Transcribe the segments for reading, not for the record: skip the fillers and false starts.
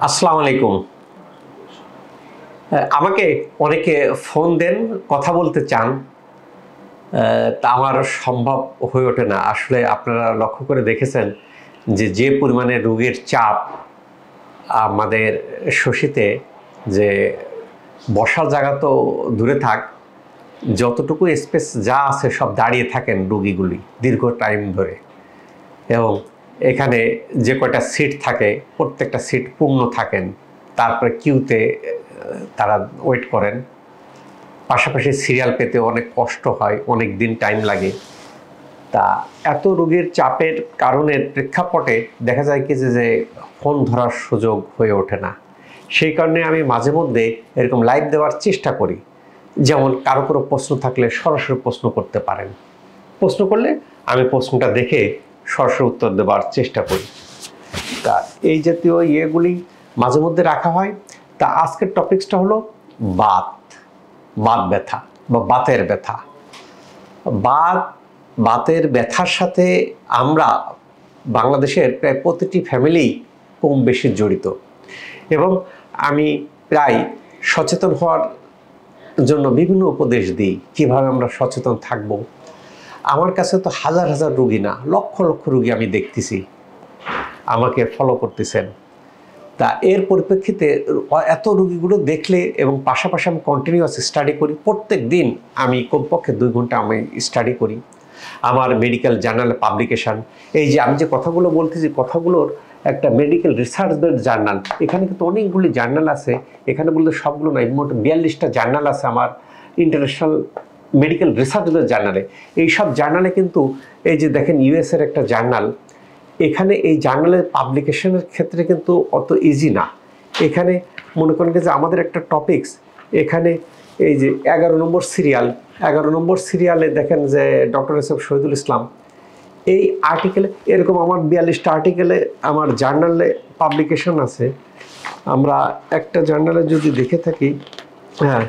আসসালামু আলাইকুম। আমাকে অনেকে ফোন দেন, কথা বলতে চান। তা আমার সম্ভব হয়ে ওঠে না। আসলে আপনারা লক্ষ্য করে দেখেছেন যে পরিমাণে রোগীর চাপ আমাদের শশীতে, যে বসার জায়গা তো দূরে থাক, যতটুকু স্পেস যা আছে সব দাঁড়িয়ে থাকেন রোগীগুলি দীর্ঘ টাইম ধরে। এবং এখানে যে কয়টা সিট থাকে প্রত্যেকটা সিট পূর্ণ থাকেন, তারপরে কিউতে তারা ওয়েট করেন। পাশাপাশি সিরিয়াল পেতে অনেক কষ্ট হয়, অনেক দিন টাইম লাগে। তা এত রোগীর চাপের কারণের প্রেক্ষাপটে দেখা যায় কি যে ফোন ধরার সুযোগ হয়ে ওঠে না। সেই কারণে আমি মাঝে মধ্যে এরকম লাইভ দেওয়ার চেষ্টা করি। যেমন কারো কোনো প্রশ্ন থাকলে সরাসরি প্রশ্ন করতে পারেন, প্রশ্ন করলে আমি প্রশ্নটা দেখে সরাসরি উত্তর দেওয়ার চেষ্টা করি। তা এই জাতীয় ইয়েগুলি মাঝে মধ্যে রাখা হয়। তা আজকের টপিকসটা হলো বাত বাত ব্যথা বা বাতের ব্যথা। বাতের ব্যথার সাথে আমরা বাংলাদেশের প্রায় প্রতিটি ফ্যামিলি কম বেশি জড়িত, এবং আমি প্রায় সচেতন হওয়ার জন্য বিভিন্ন উপদেশ দিই কীভাবে আমরা সচেতন থাকব। আমার কাছে তো হাজার হাজার রুগী না, লক্ষ লক্ষ রুগী আমি দেখতেছি, আমাকে ফলো করতেছেন। তা এর পরিপ্রেক্ষিতে এত রুগীগুলো দেখলে এবং পাশাপাশি আমি কন্টিনিউয়াস স্টাডি করি। প্রত্যেক দিন আমি কমপক্ষে 2 ঘন্টা আমি স্টাডি করি। আমার মেডিকেল জার্নাল পাবলিকেশান, এই যে আমি যে কথাগুলো বলতেছি, কথাগুলোর একটা মেডিকেল রিসার্চ বেসড জার্নাল। এখানে কিন্তু অনেকগুলি জার্নাল আছে, এখানে বলতে সবগুলো নয়, মোট 42টা জার্নাল আছে আমার ইন্টারন্যাশনাল মেডিকেল রিসার্চ বেসড জার্নালে। এইসব জার্নালে কিন্তু এই যে দেখেন ইউএসের একটা জার্নাল, এখানে এই জার্নালের পাবলিকেশনের ক্ষেত্রে কিন্তু অত ইজি না। এখানে মনে করেন যে আমাদের একটা টপিকস, এখানে এই যে 11 নম্বর সিরিয়ালে দেখেন যে ডক্টর এসএফ শহীদুল ইসলাম, এই আর্টিকেলে এরকম আমার 42টা আর্টিকেলে আমার জার্নালে পাবলিকেশন আছে। আমরা একটা জার্নালে যদি দেখে থাকি, হ্যাঁ,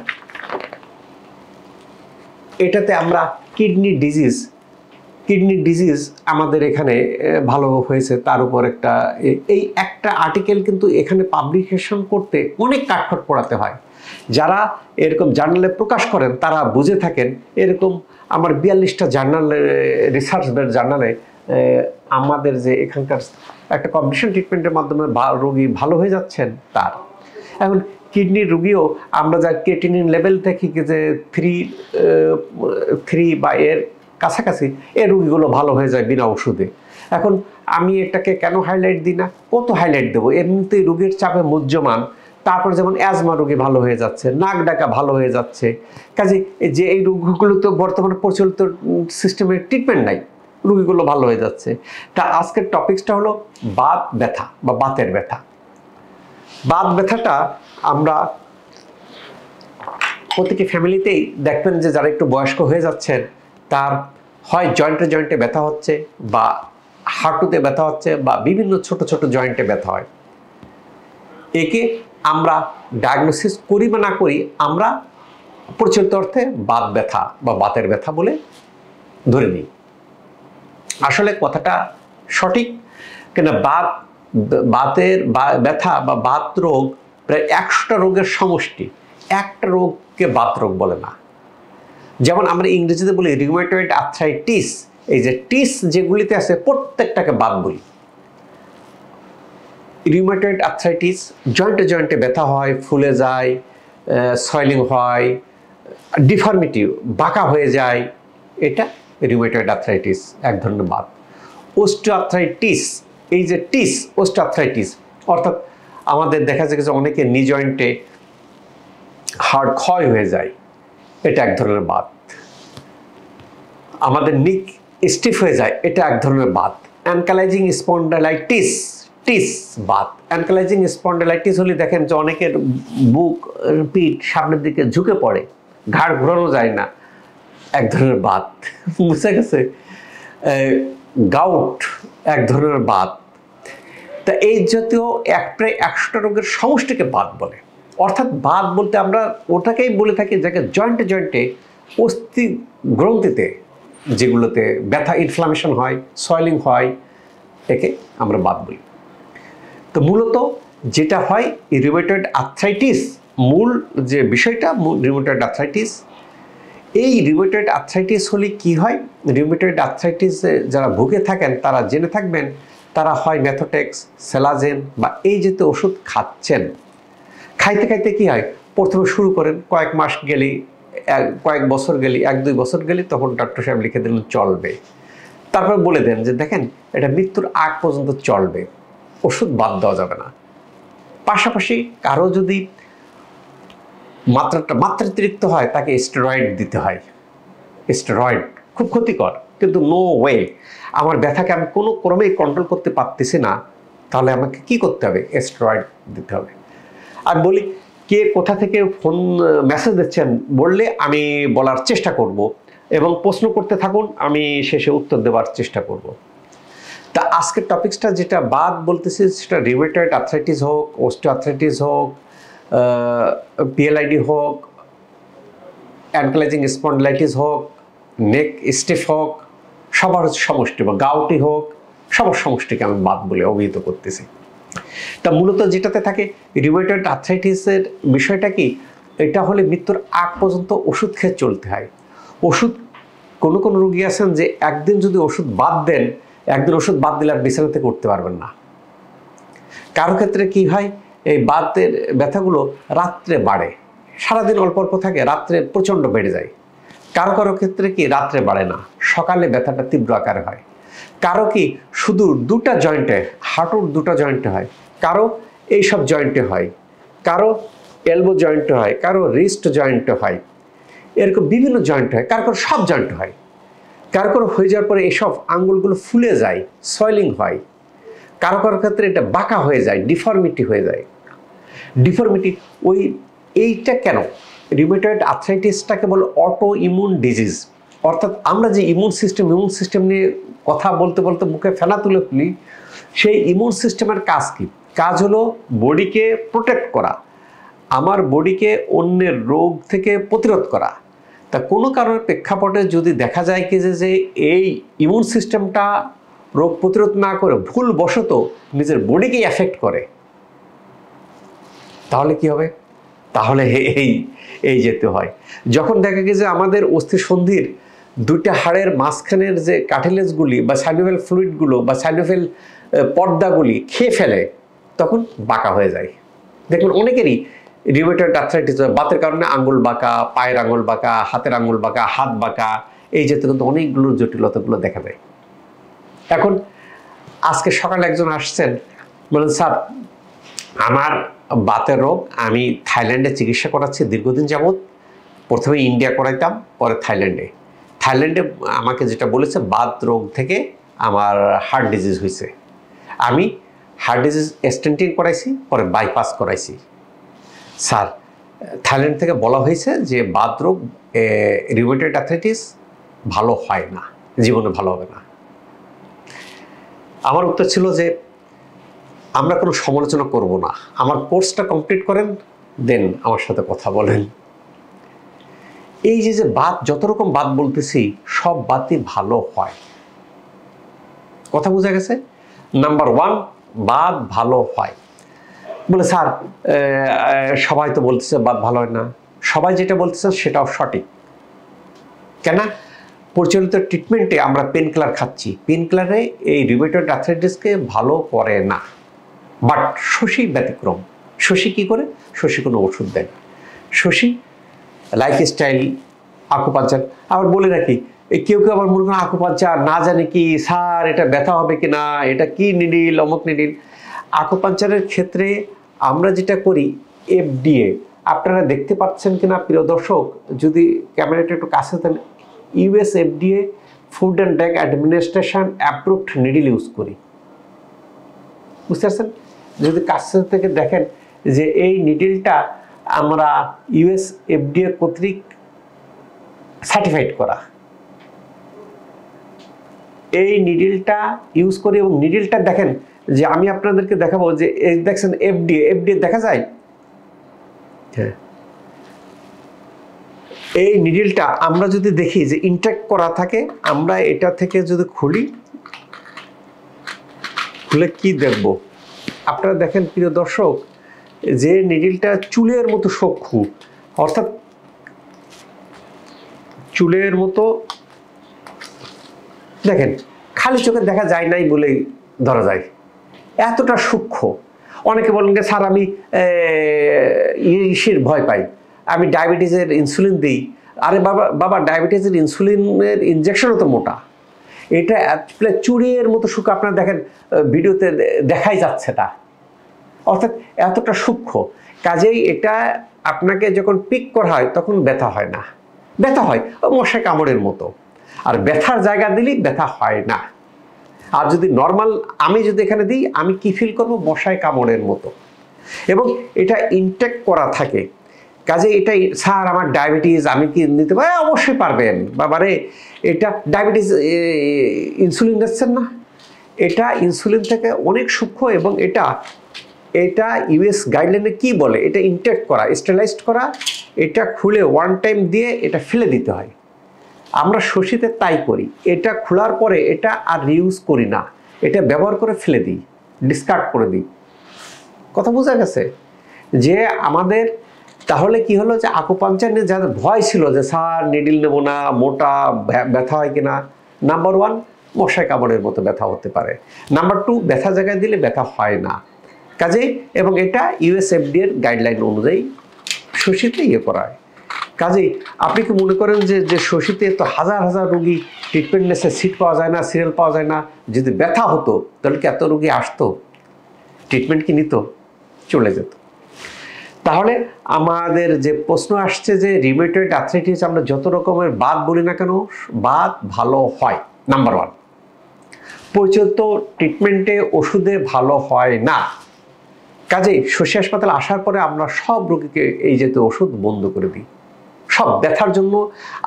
এটাতে আমরা কিডনি ডিজিজ আমাদের এখানে ভালো হয়েছে, তার উপর এই একটা আর্টিকেল কিন্তু এখানে পাবলিকেশন করতে অনেক কাঠখড় পোড়াতে হয়। যারা এরকম জার্নালে প্রকাশ করেন তারা বুঝে থাকেন। এরকম আমার 42টা জার্নালে, রিসার্চ বেসড জার্নালে আমাদের যে এখানকার একটা কম্বিনেশন ট্রিটমেন্টের মাধ্যমে রোগী ভালো হয়ে যাচ্ছেন। তার এখন কিডনির রোগীও আমরা যা ক্রিয়েটিনিন লেভেল দেখি যে 3 বা এর কাছাকাছি, এই রোগীগুলো ভালো হয়ে যায় বিনা ওষুধে। এখন আমি এটাকে কেন হাইলাইট দিই না, কত হাইলাইট দেবো? এমনিতেই রোগীর চাপে মুহ্যমান। তারপর যেমন অ্যাজমা রোগী ভালো হয়ে যাচ্ছে, নাক ডাকা ভালো হয়ে যাচ্ছে। কাজে যে এই রোগগুলো তো বর্তমানে প্রচলিত সিস্টেমের ট্রিটমেন্ট নাই, রোগীগুলো ভালো হয়ে যাচ্ছে। তা আজকের টপিকসটা হলো বাত ব্যথা বা বাতের ব্যথা। বাত ব্যথাটা আমরা প্রতিটি ফ্যামিলিতেই দেখবেন যে যারা একটু বয়স্ক হয়ে যাচ্ছেন, তার হয় জয়েন্টে ব্যথা হচ্ছে, বা হাঁটুতে ব্যথা হচ্ছে, বা বিভিন্ন ছোট ছোট জয়েন্টে ব্যথা হয়। একে আমরা ডায়াগনোসিস করি বা না করি, আমরা প্রচলিত অর্থে বাত ব্যথা বা বাতের ব্যথা বলে ধরে নিই। আসলে কথাটা সঠিক, কেন বাতের ব্যথা বা বাত রোগ প্রায় 100টা রোগের সমষ্টি। একটা রোগকে বাত রোগ বলে না। যেমন আমরা ইংরেজিতে বলি রিউমেটয়েড আর্থ্রাইটিস, এই যে টিস যেগুলিতে আছে প্রত্যেকটাকে বাত বলি। রিউমেটয়েড আর্থ্রাইটিস, জয়েন্টে ব্যথা হয়, ফুলে যায়, সয়েলিং হয়, ডিফর্মিটি, বাঁকা হয়ে যায়, এটা রিউমেটয়েড আর্থ্রাইটিস, এক ধরনের বাত। অস্টিওআর্থ্রাইটিস, এই যে অস্টিওআর্থ্রাইটিস অর্থাৎ আমাদের দেখা যায় যে অনেকে নি জয়েন্টে হাড় ক্ষয় হয়ে যায়, এটা এক ধরনের বাত। আমাদের নিক স্টিফ হয়ে যায়, এটা এক ধরনের বাত। অ্যানকালাইজিং স্পন্ডালাইটিস বাত। অ্যানকালাইজিং স্পন্ডালাইটিস হলে দেখেন যে অনেকের বুক, পিঠ সামনের দিকে ঝুঁকে পড়ে, ঘাড় ঘোরানো যায় না, এক ধরনের বাত। বুঝে গেছে? গাউট এক ধরনের বাত। তা এই জাতীয় প্রায় 100টা রোগের সমষ্টিকে বাত বলে। অর্থাৎ বাত বলতে আমরা ওটাকেই বলে থাকি যাকে জয়েন্টে অস্থি গ্রন্থিতে যেগুলোতে ব্যথা, ইনফ্লামেশন হয়, সয়েলিং হয়, একে আমরা বাত বলি। তো মূলত যেটা হয় রিউমেটয়েড আর্থ্রাইটিস, মূল যে বিষয়টা রিউমেটয়েড আর্থ্রাইটিস। এই রিউমেটয়েড আর্থ্রাইটিস হলে কি হয়, রিউমেটয়েড আর্থ্রাইটিস যারা ভুগে থাকেন তারা জেনে থাকবেন, তারা হয় ম্যাথোটেক্স, সেলাজেন বা এই জাতীয় ওষুধ খাচ্ছেন। খাইতে খাইতে কি হয়, প্রথমে শুরু করেন, কয়েক মাস গেলেই, কয়েক বছর গেলেই, 1-2 বছর গেলেই তখন ডক্টর সাহেব লিখে দিলেন চলবে। তারপর বলে দেন যে দেখেন এটা মৃত্যুর আগ পর্যন্ত চলবে, ওষুধ বাদ দেওয়া যাবে না। পাশাপাশি কারো যদি মাত্রাতিরিক্ত হয় তাকে স্টেরয়েড দিতে হয়। স্টেরয়েড খুব ক্ষতিকর, কিন্তু নো ওয়ে, আমার ব্যথাকে আমি কোনো ক্রমেই কন্ট্রোল করতে পারতেছি না, তাহলে আমাকে কি করতে হবে, স্টেরয়েড দিতে হবে। আর বলি কে কোথা থেকে ফোন মেসেজ দিচ্ছেন বললে আমি বলার চেষ্টা করব, এবং প্রশ্ন করতে থাকুন, আমি শেষে উত্তর দেওয়ার চেষ্টা করব। তা আজকের টপিকসটা যেটা বাদ বলতেছি সেটা রিউমেটয়েড আর্থ্রাইটিস হোক, অস্টিওআর্থ্রাইটিস হোক, পিএলআইডি হোক, অ্যানকাইলোজিং স্পন্ডিলাইটিস হোক, নেক স্টিফ হোক, সবার সমষ্টি, বা গাউটি হোক, সবার সমষ্টিকে আমি বাদ বলে অভিহিত করতেছি। তা মূলত যেটাতে থাকে রিউমেটয়েড আর্থ্রাইটিসের বিষয়টা কি, এটা হলে মৃত্যুর আগ পর্যন্ত ওষুধ খেয়ে চলতে হয়। ওষুধ কোনো কোনো রোগী আছেন যে একদিন যদি ওষুধ বাদ দেন, একদিন ওষুধ বাদ দিলে আর বিছানা থেকে উঠতে পারবেন না। কারো ক্ষেত্রে কি হয়, এই বাতের ব্যথাগুলো রাত্রে বাড়ে, সারাদিন অল্প অল্প থাকে, রাত্রে প্রচণ্ড বেড়ে যায়। কারো কারো ক্ষেত্রে কি রাত্রে বাড়ে না, সকালে ব্যথাটা তীব্র আকারে হয়। কারো কি শুধু দুটা জয়েন্টে, হাঁটুর দুটা জয়েন্টে হয়, কারো এইসব জয়েন্টে হয়, কারো এলবো জয়েন্টে হয়, কারো রিস্ট জয়েন্টে হয়, এরকম বিভিন্ন জয়েন্ট হয়, কারো কারো সব জয়েন্ট হয়। কারো কারো হয়ে যাওয়ার পরে এসব আঙ্গুলগুলো ফুলে যায়, সয়েলিং হয়। কারো কারো ক্ষেত্রে এটা বাঁকা হয়ে যায়, ডিফর্মিটি হয়ে যায়। ডিফর্মিটি এইটা কেন, রিউমেটয়েড আর্থ্রাইটিসটাকে বলে অটো ইমিউন ডিজিজ, অর্থাৎ আমরা যে ইমিউন সিস্টেম নিয়ে কথা বলতে বলতে মুখে ফেনা তুলে ফেলি, সেই ইমিউন সিস্টেমের কাজ কি, কাজ হলো বডিকে প্রোটেক্ট করা, আমার বডিকে অন্যের রোগ থেকে প্রতিরোধ করা। তা কোনো কারণের প্রেক্ষাপটে যদি দেখা যায় কি যে এই ইমিউন সিস্টেমটা রোগ প্রতিরোধ না করে ভুলবশত নিজের বডিকেই এফেক্ট করে, তাহলে কি হবে, তাহলে এই যেতে হয়। যখন দেখা গেছে আমাদের অস্থিসন্ধির দুইটা হাড়ের মাঝখানের যে কার্টিলেজগুলি বা সাইনোভিয়াল ফ্লুইডগুলো বা সাইনোভিয়াল পর্দাগুলি খেয়ে ফেলে, তখন বাঁকা হয়ে যায়। দেখুন অনেকেরই রিউমেটয়েড আর্থ্রাইটিস বাতের কারণে আঙ্গুল বাঁকা, পায়ের আঙ্গুল বাঁকা, হাতের আঙ্গুল বাঁকা, হাত বাঁকা, এই জাতীয় কিন্তু অনেকগুলো জটিলতাগুলো দেখা দেয়। এখন আজকে সকালে একজন আসছেন, বলেন স্যার আমার বাতের রোগ, আমি থাইল্যান্ডে চিকিৎসা করাচ্ছি দীর্ঘদিন যাবৎ, প্রথমে ইন্ডিয়া করাইতাম, পরে থাইল্যান্ডে আমাকে যেটা বলেছে বাত রোগ থেকে আমার হার্ট ডিজিজ হয়েছে, আমি হার্ট ডিজিজ স্টেন্টিং করাইছি, পরে বাইপাস করাইছি। স্যার থাইল্যান্ড থেকে বলা হয়েছে যে বাত রোগ, রিউমেটয়েড আর্থ্রাইটিস ভালো হয় না, জীবনে ভালো হবে না। আমার উত্তর ছিল যে আমরা কোনো সমালোচনা করব না, আমার কোর্সটা কমপ্লিট করেন, দেন আমার সাথে কথা বলেন। এই যে বাত, যত রকম বাত বলতেছি সব বাতই ভালো হয়, কথা বোঝা গেছে। নাম্বার 1, বাত ভালো হয়। বলে স্যার সবাই তো বলতেছে বাত ভালো হয় না, সবাই যেটা বলতেছে সেটাও সঠিক। কেন, প্রচলিত ট্রিটমেন্টে আমরা পেন কিলার খাচ্ছি, পেন কিলারে এই রিউমেটয়েড আর্থ্রাইটিসকে ভালো করে না। বাট শশী ব্যতিক্রম। শশী কি করে, শশী কোনো ওষুধ দেয়, শশী লাইফস্টাইল, আকুপাঞ্চার। আবার বলে রাখি, কেউ কেউ আবার মনে করেন আকুপাঞ্চার না জানে কি স্যার, এটা ব্যথা হবে কি না, এটা কি নিডিল, অমুক নিডিল। আকুপাঞ্চারের ক্ষেত্রে আমরা যেটা করি FDA, আপনারা দেখতে পাচ্ছেন কিনা প্রিয় দর্শক, যদি ক্যামেরাটা একটু কাছে দেন, US FDA food and drug administration approved needle use করি, বুঝতে পারছেন। যদি কাছে থেকে দেখেন যে এই নিডিলটা আমরা US FDA কর্তৃক সার্টিফাইড করা, এই নিডিলটা ইউজ করি। এবং নিডিলটা দেখেন যে আমি আপনাদেরকে দেখাবো যে এই দেখছেন FDA দেখা যায়, হ্যাঁ। এই নিডিলটা আমরা যদি দেখি যে ইনটেক করা থাকে, আমরা এটা থেকে যদি খুলে কি দেখব, আপনারা দেখেন প্রিয় দর্শক যে নিডলটা চুলের মতো সূক্ষ্ম, অর্থাৎ চুলের মতো দেখেন খালি চোখে দেখা যায় নাই বলেই ধরা যায়, এতটা সূক্ষ্ম। অনেকে বলেন যে স্যার আমি ইসের ভয় পাই, আমি ডায়াবেটিসের ইনসুলিন দিই। আরে বাবা বাবা ডায়াবেটিসের ইনসুলিনের ইনজেকশনও তো মোটা, এটা চুড়ির মতো সূক্ষ্ম। আপনারা দেখেন ভিডিওতে দেখাই যাচ্ছে না, অর্থাৎ এতটা সূক্ষ্ম। কাজেই এটা আপনাকে যখন পিক করা হয় তখন ব্যথা হয় না, ব্যথা হয় মশা কামড়ের মতো, আর ব্যথার জায়গা দিলেই ব্যথা হয় না। আর যদি নর্মাল আমি যদি এখানে দিই, আমি কি ফিল করব? মশায় কামড়ের মতো। এবং এটা ইনটেক করা থাকে। কাজে এটা স্যার আমার ডায়াবেটিস আমি কি নিতে পারি? অবশ্যই পারবেন বাবারে। এটা ডায়াবেটিস ইনসুলিন দিচ্ছেন না, এটা ইনসুলিন থেকে অনেক সূক্ষ্ম। এবং এটা ইউএস গাইডলাইনে কি বলে, এটা ইনটেক করা, স্টেলাইজড করা, এটা খুলে ওয়ান টাইম দিয়ে এটা ফেলে দিতে হয়। আমরা শশীতে তাই করি, এটা খোলার পরে এটা আর রিউজ করি না, এটা ব্যবহার করে ফেলে দিই, ডিসকার্ড করে দিই। কথা বোঝা গেছে? যে আমাদের তাহলে কি হলো, যে আকুপাঞ্চার নিয়ে যাদের ভয় ছিল যে স্যার নিডিল নেবো না, মোটা ব্যথা হয় কিনা, নাম্বার 1 মশায় কামড়ের মতো ব্যথা হতে পারে, নাম্বার 2 ব্যথা জায়গায় দিলে ব্যথা হয় না। কাজেই এবং এটা ইউএসএফডি এর গাইডলাইন অনুযায়ী শশীতে করা হয়। কাজেই আপনি কি মনে করেন যে শশীতে তো হাজার হাজার রোগী ট্রিটমেন্ট নেছে, সিট পাওয়া যায় না, সিরিয়াল পাওয়া যায় না? যদি ব্যথা হতো তাহলে কি এত রোগী আসতো? ট্রিটমেন্ট কি নিত? চলে যেত। তাহলে আমাদের যে প্রশ্ন আসছে যে রিউমেটয়েড আর্থ্রাইটিস আমরা যত রকমের বাত বলি না কেন, বাত ভালো হয়। নাম্বার 1, পরিচিত ট্রিটমেন্টে ওষুধে ভালো হয় না। কাজেই শশী হাসপাতালে আসার পরে আমরা সব রোগীকে এই জাতীয় ওষুধ বন্ধ করে দিই। সব ব্যথার জন্য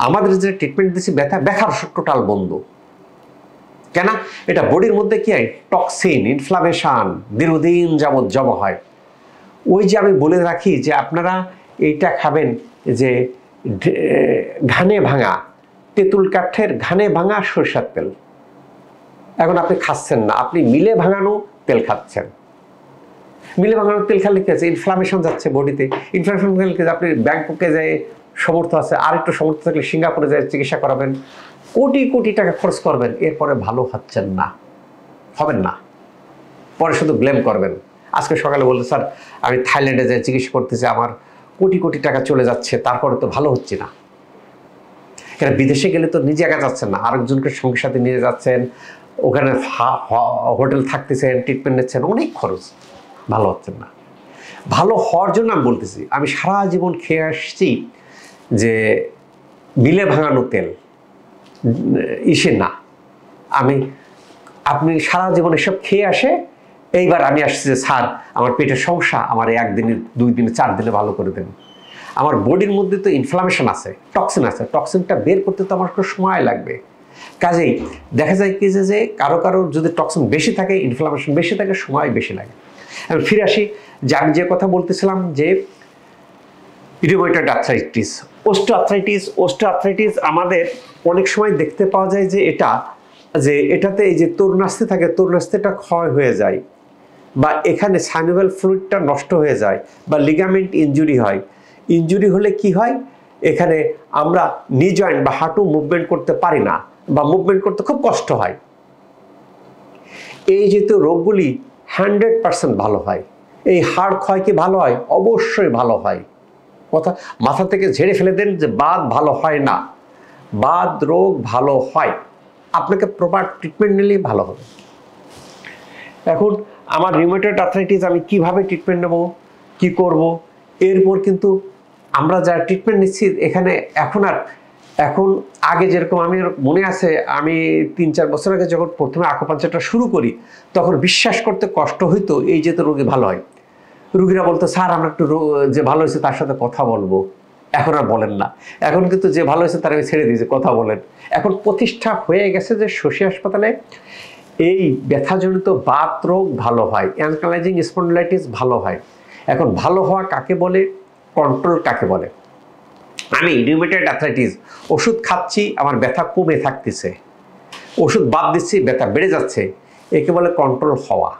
আমাদের যে ট্রিটমেন্ট দিচ্ছি, ব্যথার ওষুধ টোটাল বন্ধ। কেন? এটা বডির মধ্যে কি হয়, টক্সিন, ইনফ্লামেশন দীর্ঘদিন যাবৎ জমা হয়। ওই যে আমি বলে রাখি যে আপনারা এইটা খাবেন, যে ঘানে ভাঙা তেঁতুল কাঠের ঘানে ভাঙা সরিষার তেল। এখন আপনি খাচ্ছেন না, আপনি মিলে ভাঙানো তেল খাচ্ছেন। মিলে ভাঙানো তেল খেলে কি আছে, ইনফ্লামেশন যাচ্ছে বডিতে। ইনফ্লামেশন খেলে আপনি ব্যাংককে যায় সমর্থ আছে, আর একটু সমর্থ থাকলে সিঙ্গাপুরে যায় চিকিৎসা করাবেন, কোটি কোটি টাকা খরচ করবেন, এরপরে ভালো হচ্ছেন না, হবেন না, পরে শুধু ব্লেম করবেন। আজকে সকালে বলতে স্যার আমি থাইল্যান্ডে যাই চিকিৎসা করতেছি, আমার কোটি কোটি টাকা চলে যাচ্ছে, তারপরে তো ভালো হচ্ছে না। কেন? বিদেশে গেলে তো নিজে একা যাচ্ছেন না, আরেকজনকে সঙ্গীর সাথে নিয়ে যাচ্ছেন, ওখানে হোটেল থাকতেছেন, ট্রিটমেন্ট নিচ্ছেন, অনেক খরচ, ভালো হচ্ছেন না। ভালো হওয়ার জন্য আমি বলতেছি, আমি সারা জীবন খেয়ে আসছি যে মিলে ভাঙানো তেল ইসে না। আপনি সারা জীবন এসব খেয়ে আসে, এইবার আমি আসছি যে স্যার আমার পেটের সমস্যা, আমার 1 দিনে 2 দিনে 4 দিনে ভালো করে দেন। আমার বডির মধ্যে তো ইনফ্লামেশন আছে, টক্সিন আছে, টক্সিনটা বের করতে তো আমার একটু সময় লাগবে। কাজেই দেখা যায় কি যে কারো যদি টক্সিন বেশি থাকে, ইনফ্লামেশন বেশি থাকে, সময় বেশি লাগে। আমি ফিরে আসি যে আমি যে কথা বলতেছিলাম যে রিউমেটয়েড আর্থ্রাইটিস, অস্টিওআর্থ্রাইটিস আমাদের অনেক সময় দেখতে পাওয়া যায় যে এটাতে এই যে তরুণাস্থি থাকে, তরুণাস্থিটা ক্ষয় হয়ে যায়, বা এখানে সাইনোভিয়াল ফ্লুইডটা নষ্ট হয়ে যায়, বা লিগামেন্ট ইনজুরি হয়। ইনজুরি হলে কি হয়, এখানে আমরা নি জয়েন্ট বা হাঁটু মুভমেন্ট করতে পারি না, বা মুভমেন্ট করতে খুব কষ্ট হয়। এই যেহেতু রোগগুলি 100% ভালো হয়। এই হাড় ক্ষয় কি ভালো হয়? অবশ্যই ভালো হয়। কথা মাথা থেকে ঝেড়ে ফেলে দেন যে বাত ভালো হয় না, বাত রোগ ভালো হয়, আপনাকে প্রপার ট্রিটমেন্ট নিলেই ভালো হবে। এখন আমার রিউমেটয়েড আর্থ্রাইটিস আমি কিভাবে ট্রিটমেন্ট নেব, কি করব, এরপর কিন্তু আমরা যা ট্রিটমেন্ট নিচ্ছি এখানে এখন আগে যেরকম আমি মনে আছে, আমি 3-4 বছর আগে যখন প্রথমে আকুপাঞ্চারটা শুরু করি, তখন বিশ্বাস করতে কষ্ট হইতো এই যে তো রোগী ভালো হয়। রুগীরা বলতো স্যার আমরা একটু যে ভালো হয়েছে তার সাথে কথা বলবো। এখন আর বলেন না, এখন কিন্তু যে ভালো হয়েছে তার আমি ছেড়ে দিয়েছি, কথা বলেন। এখন প্রতিষ্ঠা হয়ে গেছে যে শশী হাসপাতালে এই ব্যথাজনিত বাত রোগ ভালো হয়, অ্যানকালাইজিং স্পন্ডিলাইটিস ভালো হয়। এখন ভালো হওয়া কাকে বলে, কন্ট্রোল কাকে বলে? আমি রিউমেটয়েড আর্থ্রাইটিস ওষুধ খাচ্ছি, আমার ব্যথা কমে থাকতেছে, ওষুধ বাদ দিচ্ছি, ব্যথা বেড়ে যাচ্ছে, একে বলে কন্ট্রোল হওয়া।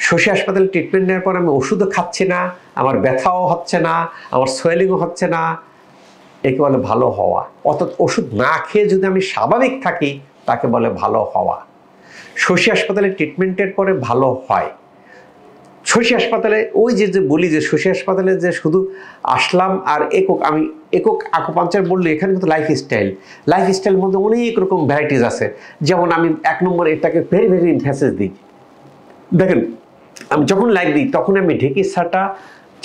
শশী হাসপাতালে ট্রিটমেন্ট নেওয়ার পর আমি ওষুধও খাচ্ছি না, আমার ব্যথাও হচ্ছে না, আমার সোয়েলিংও হচ্ছে না, একে বলে ভালো হওয়া। অর্থাৎ ওষুধ না খেয়ে যদি আমি স্বাভাবিক থাকি তাকে বলে ভালো হওয়া। শশী হাসপাতালে ট্রিটমেন্টের পরে ভালো হয়। শশী হাসপাতালে ওই যে বলি যে শশী হাসপাতালে যে শুধু আসলাম আর আমি একক আকুপাঞ্চার বললে, এখানে কিন্তু লাইফস্টাইলের মধ্যে অনেক রকম ভ্যারাইটিস আছে। যেমন আমি 1 নম্বর এটাকে ভেরি ভেরি ইমফ্যাসিস দিই। দেখেন, আমি যখন লাইভ দিই তখন আমি ঢেঁকি ছাটা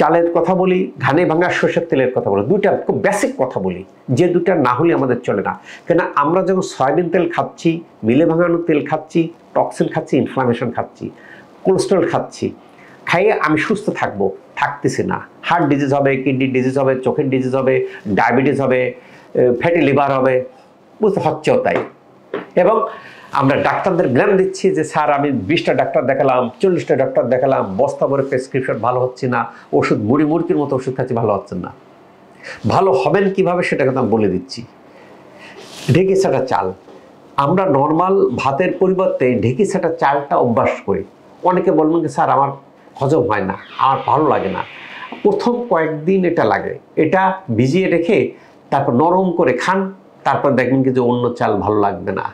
চালের কথা বলি, ঘানে ভাঙা সরষের তেলের কথা বলি, দুইটা খুব বেসিক কথা বলি, যে দুটা না হলে আমাদের চলে না। কেন আমরা যখন সয়াবিন তেল খাচ্ছি, মিলে ভাঙানো তেল খাচ্ছি, টক্সিন খাচ্ছি, ইনফ্লামেশন খাচ্ছি, কোলেস্ট্রল খাচ্ছি, খাইয়ে আমি সুস্থ থাকতেছি না। হার্ট ডিজিজ হবে, কিডনি ডিজিজ হবে, চোখের ডিজিজ হবে, ডায়াবেটিস হবে, ফ্যাটি লিভার হবে, বুঝতে হচ্ছেও তাই। এবং আমরা ডাক্তারদের ব্লেম দিচ্ছি যে স্যার আমি 20টা ডাক্তার দেখালাম, 40টা ডাক্তার দেখালাম, বস্তা ভরে প্রেসক্রিপশন, ভালো হচ্ছে না, ওষুধ মুড়ির মতো ওষুধ খাচ্ছি, ভালো হচ্ছে না। ভালো হবেন কিভাবে সেটা কথা আমি বলে দিচ্ছি। ঢেঁকি ছাটা চাল, আমরা নর্মাল ভাতের পরিবর্তে ঢেঁকি ছাটা চালটা অভ্যাস করি। অনেকে বলবেন যে স্যার আমার হজম হয় না, আমার ভালো লাগে না। প্রথম কয়েকদিন এটা লাগে, এটা ভিজিয়ে রেখে তারপর নরম করে খান, তারপর দেখবেন কি যে অন্য চাল ভালো লাগবে না।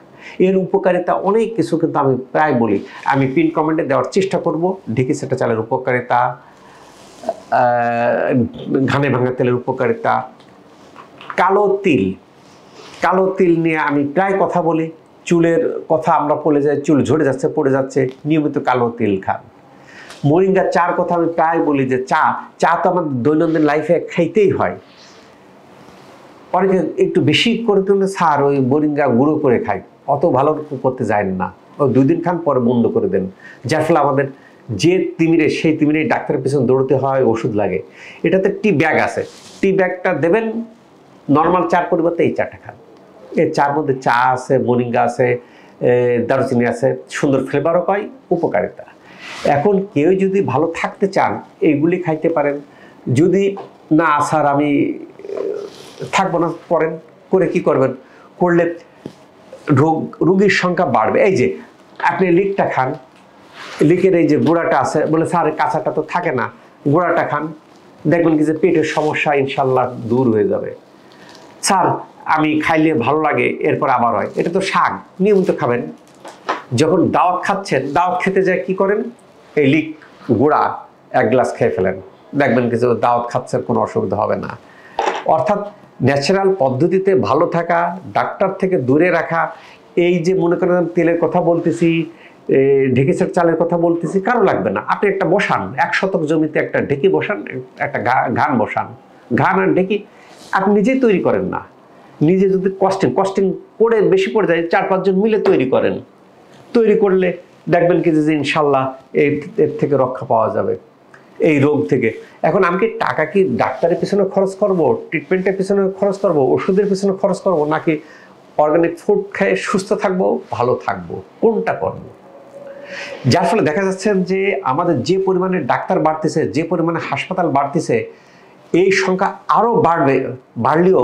এর উপকারিতা অনেক কিছু কিন্তু আমি প্রায় বলি, আমি পিন কমেন্টে দেওয়ার চেষ্টা করব। ঢেঁকি ছাটা চালের উপকারিতা, ঘানে ভাঙা তেলের উপকারিতা, কালো তিল নিয়ে আমি প্রায় কথা বলি। চুলের কথা আমরা বলে যাই, চুল ঝরে যাচ্ছে, পড়ে যাচ্ছে, নিয়মিত কালো তিল খান। মোরিঙ্গা চার কথা আমি প্রায় বলি যে চা তো আমাদের দৈনন্দিন লাইফে খাইতেই হয়। অনেকে একটু বেশি করে তুললে স্যার ওই মোরিঙ্গা গুঁড়ো করে খাই, অত ভালো করতে যায় না, ও 2 দিন খান পরে বন্ধ করে দেন। যার ফলে আমাদের যে তিমিরে সেই তিমিরে ডাক্তারের পিছনে দৌড়তে হয়, ওষুধ লাগে। এটাতে টি ব্যাগ আছে, টি ব্যাগটা দেবেন, নর্মাল চার পরিবর্তে এই চাটা খান। এই চার মধ্যে চা আছে, মোরিঙ্গা আছে, দারুচিনি আছে, সুন্দর ফ্লেভারও পাই, উপকারিতা। এখন কেউ যদি ভালো থাকতে চান এইগুলি খাইতে পারেন। যদি না স্যার আমি থাকবো না পড়েন, করে কি করবেন, করলে রোগীর সংখ্যা বাড়বে। এই যে আপনি লিকটা খান, লিকের এই যে গুঁড়াটা আছে, বলে স্যার কাঁচাটা তো থাকে না, গুঁড়াটা খান, দেখবেন কি যে পেটের সমস্যা ইনশাল্লাহ দূর হয়ে যাবে। স্যার আমি খাইলে ভালো লাগে এরপর আবার হয়, এটা তো শাক, নিয়মিত খাবেন। যখন দাওয়াত খাচ্ছেন, দাওয়াত খেতে যায় কি করেন, এই লিক গুঁড়া 1 গ্লাস খেয়ে ফেলেন, দেখবেন কিছু দাওয়াত খাচ্ছেন, কোনো অসুবিধা হবে না। অর্থাৎ ন্যাচারাল পদ্ধতিতে ভালো থাকা, ডাক্তার থেকে দূরে রাখা। এই যে মনে করেন তেলের কথা বলতেছি, ঢেঁকি ছাটা চালের কথা বলতেছি, কারো লাগবে না। আপনি একটা বসান, 1 শতক জমিতে একটা ঢেঁকি বসান, একটা ঘান বসান, ঘান আর ঢেঁকি আপনি নিজেই তৈরি করেন না, নিজে যদি কস্টিং করে বেশি পড়ে যায়, 4-5 জন মিলে তৈরি করেন, তৈরি করলে দেখবেন কি যে ইনশাল্লাহ এর থেকে রক্ষা পাওয়া যাবে, এই রোগ থেকে। এখন আমি কি টাকা কি ডাক্তারের পিছনে খরচ করব, ট্রিটমেন্টের পিছনে খরচ করব, ওষুধের পিছনে খরচ করব, নাকি অর্গানিক ফুড খেয়ে সুস্থ থাকবো, ভালো থাকবো, কোনটা করব? যার ফলে দেখা যাচ্ছে যে আমাদের যে পরিমাণে ডাক্তার বাড়তেছে, যে পরিমাণে হাসপাতাল বাড়তেছে, এই সংখ্যা আরও বাড়লেও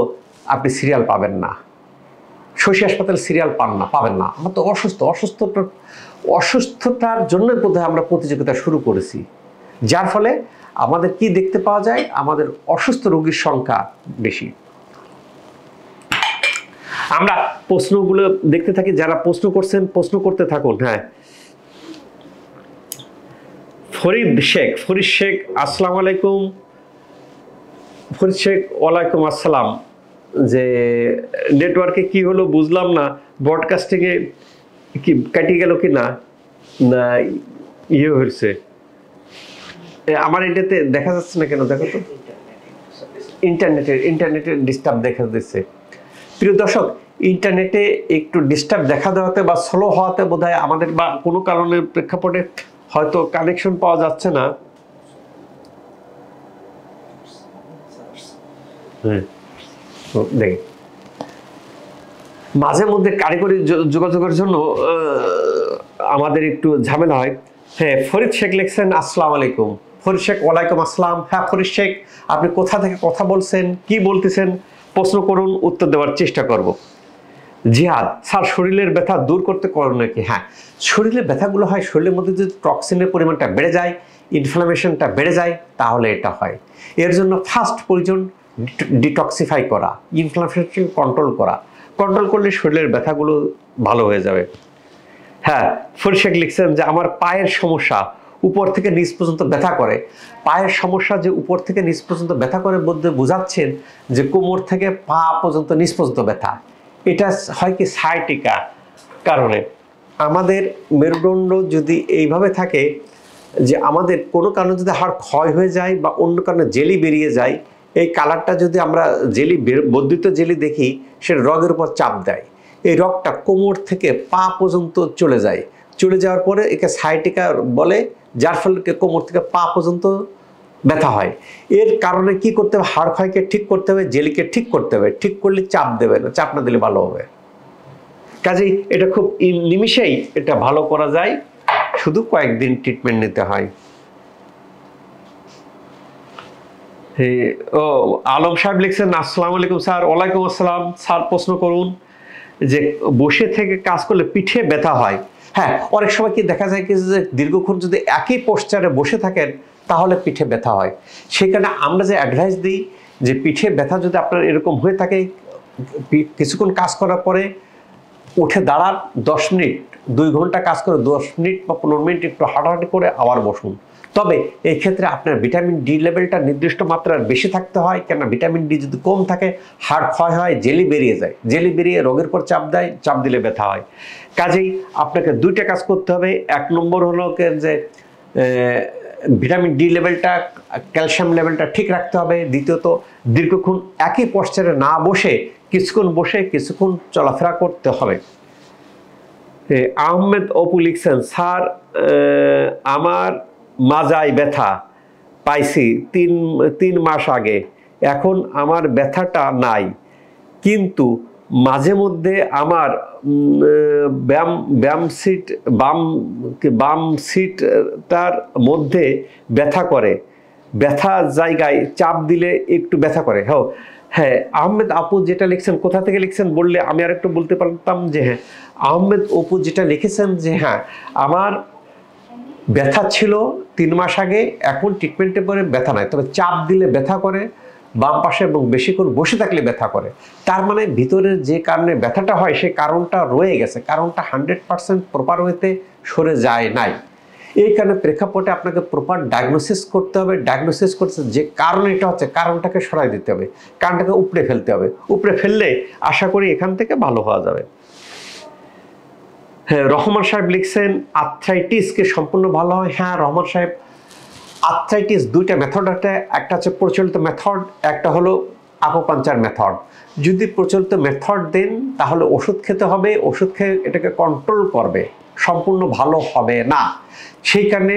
আপনি সিরিয়াল পাবেন না। শশী হাসপাতাল সিরিয়াল পাবেন না। আমরা তো অসুস্থতার জন্য বোধহয় আমরা প্রতিযোগিতা শুরু করেছি। যার ফলে আমাদের কি দেখতে পাওয়া যায়, আমাদের অসুস্থ রোগীর সংখ্যা বেশি। আমরা প্রশ্নগুলো দেখতে থাকি, যারা প্রশ্ন করছেন প্রশ্ন করতে থাকুন। হ্যাঁ, ফরিদ শেখ আসসালামু আলাইকুম। ফরিদ শেখ ওয়ালাইকুম আসসালাম। যে নেটওয়ার্কে কি হলো বুঝলাম না, ব্রডকাস্টিংয়ে কি কাটিয়ে গেল কি না, না ইয়ে হয়েছে, আমার এটাতে দেখা যাচ্ছে না কেন, দেখো তো, ইন্টারনেটের ডিস্টার্ব দেখা দিচ্ছে। প্রিয় দর্শক, ইন্টারনেটে একটু ডিস্টার্ব দেখা দেওয়াতে বা স্লো হওয়াতে বোধহয় আমাদের বা কোনো কারণের প্রেক্ষাপটে হয়তো কানেকশন পাওয়া যাচ্ছে না। দেখি মাঝে মধ্যে কারিগরি যোগাযোগের জন্য আমাদের একটু ঝামেলা হয়। হ্যাঁ, ফরিদ শেখ লিখছেন আসসালামু আলাইকুম। ফরিদ শেখ ওয়ালাইকুম আসসালাম। হ্যাঁ ফরিদ শেখ, আপনি কোথা থেকে কথা বলছেন, কি বলতেছেন, প্রশ্ন করুন, উত্তর দেওয়ার চেষ্টা করব। জিহাদ স্যার, শরীরের ব্যথা দূর করতে করণ নাকি? হ্যাঁ, শরীরের ব্যথাগুলো হয় শরীরের মধ্যে যদি টক্সিনের পরিমাণটা বেড়ে যায়, ইনফ্লামেশনটা বেড়ে যায়, তাহলে এটা হয়। এর জন্য ফার্স্ট প্রয়োজন ডিটক্সিফাই করা, ইনফ্লামেশন কন্ট্রোল করলে শরীরের ব্যথাগুলো ভালো হয়ে যাবে। হ্যাঁ, ফরিদ লিখছেন যে আমার পায়ের সমস্যা, উপর থেকে নিচ পর্যন্ত ব্যথা করে। পায়ের সমস্যা যে উপর থেকে নিচ পর্যন্ত ব্যথা করে বলতে বোঝাচ্ছেন যে কোমর থেকে পা পর্যন্ত নিচ পর্যন্ত ব্যথা। এটা হয় কি সায়াটিকা কারণে। আমাদের মেরুদণ্ড যদি এইভাবে থাকে যে আমাদের কোনো কারণে যদি হাড় ক্ষয় হয়ে যায় বা অন্য কারণে জেলি বেরিয়ে যায়, এই কালারটা যদি আমরা বর্ধিত জেলি দেখি, সে রগের উপর চাপ দেয়। এই রগটা কোমর থেকে পা পর্যন্ত চলে যাওয়ার পরে একে সায়াটিকা বলে, যার ফলে কোমর থেকে পা পর্যন্ত ব্যথা হয়। এর কারণে কি করতে হবে? হাড় ক্ষয়কে ঠিক করতে হবে, জেলিকে ঠিক করতে হবে। ঠিক করলে চাপ দেবে না, চাপ না দিলে ভালো হবে। কাজেই এটা খুব নিমিষেই এটা ভালো করা যায়, শুধু কয়েকদিন ট্রিটমেন্ট নিতে হয়। ও আলম সাহেব লিখছেন, আসসালামু আলাইকুম স্যার। ওয়ালাইকুম আসসালাম স্যার, প্রশ্ন করুন। যে বসে থেকে কাজ করলে পিঠে ব্যথা হয়। হ্যাঁ, অনেক সময় কি দেখা যায় কি যে দীর্ঘক্ষণ যদি একই পোস্টারে বসে থাকেন তাহলে পিঠে ব্যথা হয়। সেখানে আমরা যে অ্যাডভাইস দিই যে পিঠে ব্যথা যদি আপনার এরকম হয়ে থাকে, কিছুক্ষণ কাজ করার পরে উঠে দাঁড়ান, 10 মিনিট, 2 ঘন্টা কাজ করে 10 মিনিট বা 15 মিনিট একটু হাঁটাহাঁটি করে আবার বসুন। তবে এই ক্ষেত্রে আপনার ভিটামিন ডি লেভেলটা নির্দিষ্ট মাত্রার বেশি থাকতে হয়, কেন ভিটামিন ডি যদি কম থাকে হাড় ক্ষয় হয়, জেলি বেরিয়ে যায়, জেলি বেরিয়ে রোগের পর চাপ দেয়, চাপ দিলে ব্যথা হয়। কাজেই আপনাকে 2টা কাজ করতে হবে। 1 নম্বর হলো যে ভিটামিন ডি লেভেলটা, ক্যালসিয়াম লেভেলটা ঠিক রাখতে হবে। দ্বিতীয়ত, দীর্ঘক্ষণ একই পশ্চারে না বসে কিছুক্ষণ বসে কিছুক্ষণ চলাফেরা করতে হবে। আহমেদ অপু লিখছেন, স্যার আমার মাজায় ব্যথা পাইছি 3 মাস আগে, এখন আমার ব্যথাটা নাই, কিন্তু মাঝে মধ্যে আমার বাম সিটটার মধ্যে ব্যথা করে, ব্যথা জায়গায় চাপ দিলে একটু ব্যথা করে। হ্যাঁ, আহমেদ আপু যেটা লিখছেন, কোথা থেকে লিখছেন বললে আমি আর একটু বলতে পারতাম। যে হ্যাঁ, আহমেদ অপু যেটা লিখেছেন যে হ্যাঁ, আমার ব্যথা ছিল 3 মাস আগে, এখন ট্রিটমেন্টে পরে ব্যথা নাই, তবে চাপ দিলে ব্যথা করে বাম পাশে এবং বেশিক্ষণ বসে থাকলে ব্যথা করে। তার মানে ভিতরের যে কারণে ব্যথাটা হয় সেই কারণটা রয়ে গেছে, কারণটা 100% প্রপার ওয়েতে সরে যায় নাই। এই কারণে প্রেক্ষাপটে আপনাকে প্রপার ডায়াগনোসিস করতে হবে। ডায়াগনোসিস করতে যে কারণ এটা হচ্ছে, কারণটাকে সরাই দিতে হবে, কারণটাকে উপড়ে ফেলতে হবে। উপড়ে ফেললে আশা করি এখান থেকে ভালো হওয়া যাবে। হ্যাঁ, রহমান সাহেব লিখছেন, আর্থ্রাইটিসকে সম্পূর্ণ ভালো হয়। হ্যাঁ রহমান সাহেব, আর্থ্রাইটিস 2টা মেথড আছে, একটা হচ্ছে প্রচলিত মেথড, একটা হলো আকুপাঞ্চার মেথড। যদি প্রচলিত মেথড দেন তাহলে ওষুধ খেতে হবে, ওষুধ খেয়ে এটাকে কন্ট্রোল করবে, সম্পূর্ণ ভালো হবে না। সেই কারণে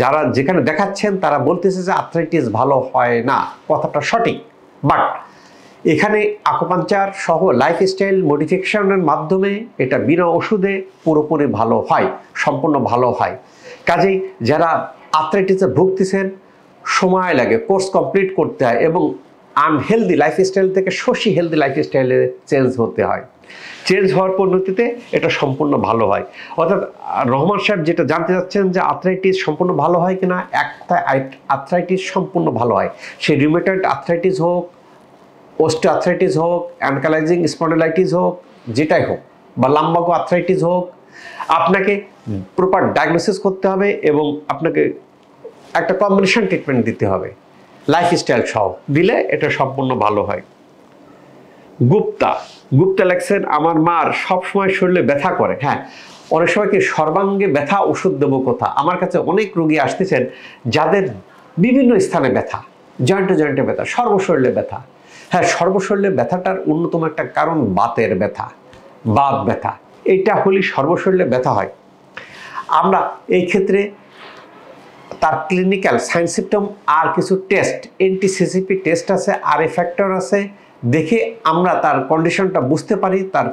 যারা যেখানে দেখাচ্ছেন তারা বলতেছে যে আর্থ্রাইটিস ভালো হয় না, কথাটা সঠিক। বাট এখানে আকুপাঞ্চার সহ লাইফস্টাইল মডিফিকেশনের মাধ্যমে এটা বিনা ওষুধে পুরোপুরি ভালো হয়, সম্পূর্ণ ভালো হয়। কাজেই যারা আর্থ্রাইটিসে ভুগতেছেন, সময় লাগে, কোর্স কমপ্লিট করতে হয় এবং আনহেলদি লাইফস্টাইল থেকে শশী হেলদি লাইফস্টাইলে চেঞ্জ হতে হয়। চেঞ্জ হওয়ার পদ্ধতিতে এটা সম্পূর্ণ ভালো হয়। অর্থাৎ রহমান সাহেব যেটা জানতে চাচ্ছেন যে আর্থ্রাইটিস সম্পূর্ণ ভালো হয় কিনা, একটা আর্থ্রাইটিস সম্পূর্ণ ভালো হয়, সে রিউমেটয়েড আর্থ্রাইটিস হোক, অস্টিওআর্থ্রাইটিস হোক, অ্যানকালাইজিং স্পন্ডিলাইটিস হোক, যেটাই হোক, বা লাম্বাগো আর্থ্রাইটিস হোক, আপনাকে প্রপার ডায়াগনোসিস করতে হবে এবং আপনাকে একটা কম্বিনেশন ট্রিটমেন্ট দিতে হবে লাইফস্টাইল সহ, দিলে এটা সম্পূর্ণ ভালো হয়। গুপ্তা লেখছেন, আমার মার সবসময় শরীরে ব্যথা করে। হ্যাঁ, অনেক সময় কি সর্বাঙ্গে ব্যথা, ওষুধ দেবো কোথা? আমার কাছে অনেক রোগী আসতেছেন যাদের বিভিন্ন স্থানে ব্যথা, জয়েন্টে ব্যথা, সর্বশরীরে ব্যথা। হ্যাঁ, সর্বশরীরে ব্যথাটার অন্যতম একটা কারণ বাতের ব্যথা, বাত ব্যথা। এইটা হলে সর্বশরীরে ব্যথা হয়। আমরা এই ক্ষেত্রে তার ক্লিনিক্যাল সাইন সিমটম আর কিছু টেস্ট, এনটিসিসিপি টেস্ট আছে, আরএ ফ্যাক্টর আছে, দেখে আমরা তার কন্ডিশনটা বুঝতে পারি, তার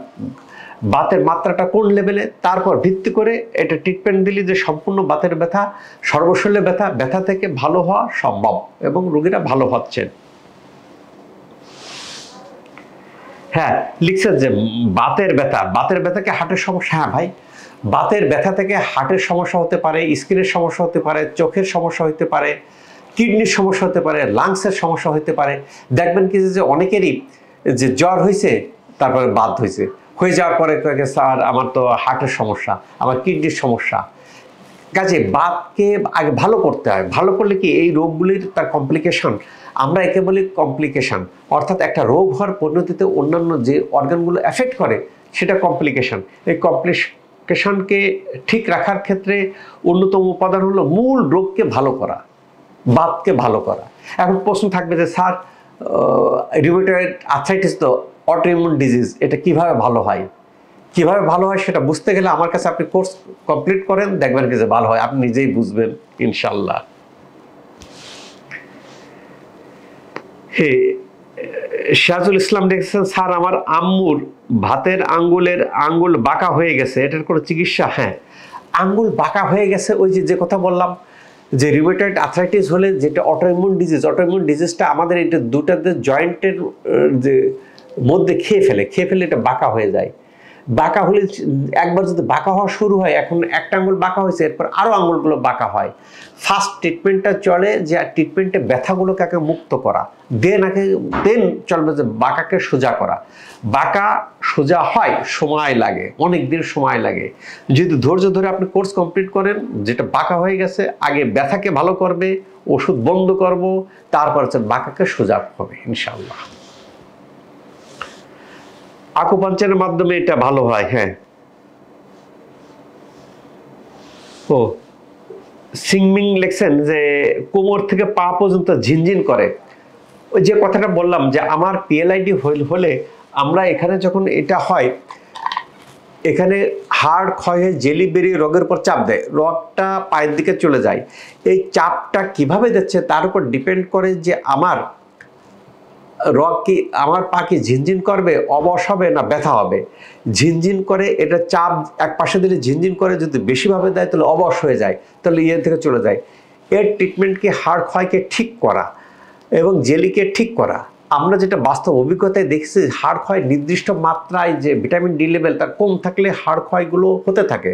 বাতের মাত্রাটা কোন লেভেলে, তারপর ভিত্তি করে এটা ট্রিটমেন্ট দিলে যে সম্পূর্ণ বাতের ব্যথা, সর্বশরীরে ব্যথা থেকে ভালো হওয়া সম্ভব এবং রোগীরা ভালো হচ্ছেন। হ্যাঁ লিখছেন যে বাতের ব্যথা, বাতের ব্যথাকে হার্টের সমস্যা। হ্যাঁ ভাই, বাতের ব্যথা থেকে হার্টের সমস্যা হতে পারে, স্কিনের সমস্যা হতে পারে, চোখের সমস্যা হতে পারে, কিডনির সমস্যা হতে পারে, লাংসের সমস্যা হতে পারে। দেখবেন কি যে অনেকেরই যে জ্বর হয়েছে তারপরে বাত হয়েছে, হয়ে যাওয়ার পরে স্যার আমার তো হার্টের সমস্যা, আমার কিডনির সমস্যা। কাজে বাতকে আগে ভালো করতে হয়। ভালো করলে কি এই রোগগুলির তার কমপ্লিকেশন, আমরা একে বলি কমপ্লিকেশন, অর্থাৎ একটা রোগ হওয়ার পরিণতিতে অন্যান্য যে অর্গানগুলো এফেক্ট করে সেটা কমপ্লিকেশন। এই কমপ্লিকেশনকে ঠিক রাখার ক্ষেত্রে অন্যতম উপাদান হলো মূল রোগকে ভালো করা, বাতকে ভালো করা। এখন প্রশ্ন থাকবে যে স্যার রিউমেটয়েড আর্থ্রাইটিস তো অটোইমিউন ডিজিজ, এটা কিভাবে ভালো হয়? কিভাবে ভালো হয় সেটা বুঝতে গেলে আমার কাছে আপনি কোর্স কমপ্লিট করেন, দেখবেন কি যে ভালো হয়, আপনি নিজেই বুঝবেন ইনশাল্লাহ। হে সিরাজুল ইসলাম দেখছেন, স্যার আমার আম্মুর ভাতের আঙ্গুল বাঁকা হয়ে গেছে, এটার কোনো চিকিৎসা? হ্যাঁ, আঙ্গুল বাঁকা হয়ে গেছে, ওই যে কথা বললাম যে রিউমেটয়েড আর্থ্রাইটিস হলে যেটা অটোইমিউন ডিজিজটা আমাদের এটা দুটাতে জয়েন্টের যে মধ্যে খেয়ে ফেলে এটা বাঁকা হয়ে যায়। বাঁকা হলে একবার যদি বাঁকা হওয়া শুরু হয়, এখন একটা আঙ্গুল বাঁকা হয়েছে, এরপর আরও আঙ্গুলগুলো বাঁকা হয়। ফার্স্ট ট্রিটমেন্টটা চলে যে ট্রিটমেন্টে ব্যথাগুলোকে আগে মুক্ত করা, দেন চলবে যে বাঁকাকে সোজা করা। বাঁকা সোজা হয় সময় লাগে, অনেক দিন সময় লাগে। যদি ধৈর্য ধরে আপনি কোর্স কমপ্লিট করেন, যেটা বাঁকা হয়ে গেছে আগে ব্যথাকে ভালো করবে, ওষুধ বন্ধ করব, তারপর হচ্ছে বাঁকাকে সোজা হবে ইনশাআল্লাহ। আকুপাঞ্চারের মাধ্যমে এটা ভালো হয়। হ্যাঁ, ও সিংমিং লেখছেন যে কোমর থেকে পা পর্যন্ত ঝিনঝিন করে। ওই যে কথাটা বললাম যে আমার পিএলআইডি হলে আমরা এখানে যখন এটা হয়, এখানে হাড় ক্ষয় হয়ে জেলি বেরিয়ে রগের উপর চাপ দেয়, রগটা পায়ের দিকে চলে যায়। এই চাপটা কিভাবে দিচ্ছে তার উপর ডিপেন্ড করে যে আমার রগ কি, আমার পা কি ঝিনঝিন করবে, অবশ হবে না ব্যথা হবে। ঝিনঝিন করে, এটা চাপ এক পাশে দিলে ঝিনঝিন করে, যদি বেশিভাবে দেয় তাহলে অবশ হয়ে যায়, তাহলে থেকে চলে যায়। এর ট্রিটমেন্টকে হাড় ক্ষয়কে ঠিক করা এবং জেলিকে ঠিক করা। আমরা যেটা বাস্তব অভিজ্ঞতায় দেখেছি, হাড় ক্ষয় নির্দিষ্ট মাত্রায় যে ভিটামিন ডি লেভেল তার কম থাকলে হাড় ক্ষয়গুলো হতে থাকে।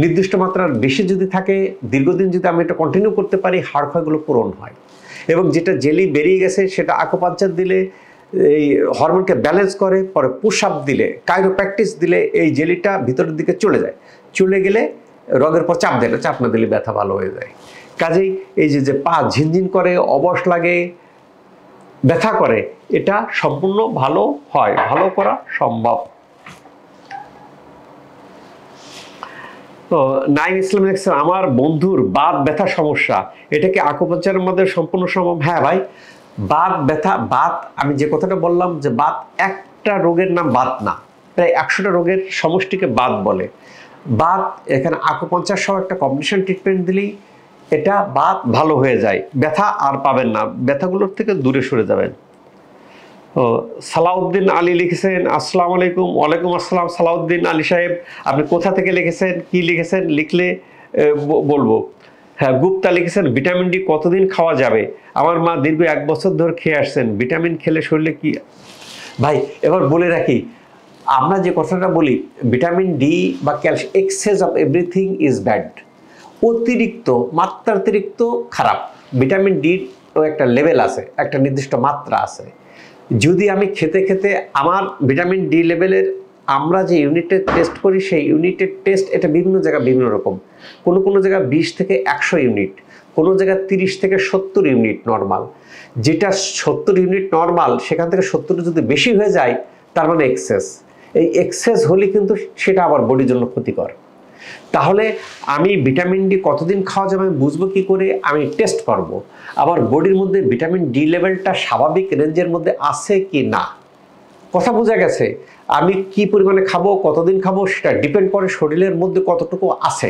নির্দিষ্ট মাত্রার বেশি যদি থাকে, দীর্ঘদিন যদি আমি এটা কন্টিনিউ করতে পারি, হাড় ক্ষয়গুলো পূরণ হয়। এবং যেটা জেলি বেরিয়ে গেছে সেটা আকুপাঞ্চার দিলে এই হরমোনকে ব্যালেন্স করে, পরে পুশ আপ দিলে, কাইরোপ্র্যাকটিস দিলে এই জেলিটা ভিতরের দিকে চলে যায়। চলে গেলে রগের পর চাপ দেয় না, চাপ না দিলে ব্যথা ভালো হয়ে যায়। কাজেই এই যে পা ঝিনঝিন করে, অবশ লাগে, ব্যথা করে, এটা সম্পূর্ণ ভালো হয়, ভালো করা সম্ভব। তো নাইম ইসলাম দেখছেন, আমার বন্ধুর বাত ব্যথা সমস্যা, এটা কি আকুপাঞ্চারের মধ্যে সম্পূর্ণ সম্ভব? হ্যাঁ ভাই, বাত ব্যথা, বাত আমি যে কথাটা বললাম যে বাত একটা রোগের নাম বাত না, প্রায় 100টা রোগের সমষ্টিকে বাত বলে। বাত এখানে আকুপাঞ্চার সহ একটা কম্বিনেশন ট্রিটমেন্ট দিলেই এটা বাত ভালো হয়ে যায়, ব্যথা আর পাবেন না, ব্যথাগুলোর থেকে দূরে সরে যাবেন। ও সালাউদ্দিন আলী লিখেছেন, আসসালামু আলাইকুম। ওয়ালাইকুম আসসালাম সালাউদ্দিন আলী সাহেব, আপনি কোথা থেকে লিখেছেন, কি লিখেছেন লিখলে বলবো। হ্যাঁ, গুপ্তা লিখেছেন, ভিটামিন ডি কতদিন খাওয়া যাবে? আমার মা দীর্ঘ 1 বছর ধরে খেয়ে আসছেন, ভিটামিন খেলে শরীরে কি? ভাই এবার বলে রাখি, আমরা যে কথাটা বলি ভিটামিন ডি বা calcium, access of everything is bad. অতিরিক্ত, মাত্রাতিরিক্ত খারাপ। ভিটামিন ডির একটা লেভেল আছে, একটা নির্দিষ্ট মাত্রা আছে। যদি আমি খেতে খেতে আমার ভিটামিন ডি লেভেলের আমরা যে ইউনিটের টেস্ট করি, সেই ইউনিটের টেস্ট এটা বিভিন্ন জায়গায় বিভিন্ন রকম। কোনো জায়গায় 20 থেকে 100 ইউনিট, কোনো জায়গায় 30 থেকে 70 ইউনিট নর্মাল। যেটা 70 ইউনিট নর্মাল, সেখান থেকে 70 যদি বেশি হয়ে যায় তার মানে এক্সেস। এই এক্সেস হলে কিন্তু সেটা আবার বডির জন্য ক্ষতিকর। তাহলে আমি ভিটামিন ডি কতদিন খাওয়া যাবে আমি বুঝবো কি করে? আমি টেস্ট করব আমার বডির মধ্যে ভিটামিন ডি লেভেলটা স্বাভাবিক রেঞ্জের মধ্যে আছে কি না। কথা বোঝা গেছে? আমি কি পরিমাণে খাবো, কতদিন খাবো, সেটা ডিপেন্ড করে শরীরের মধ্যে কতটুকু আছে।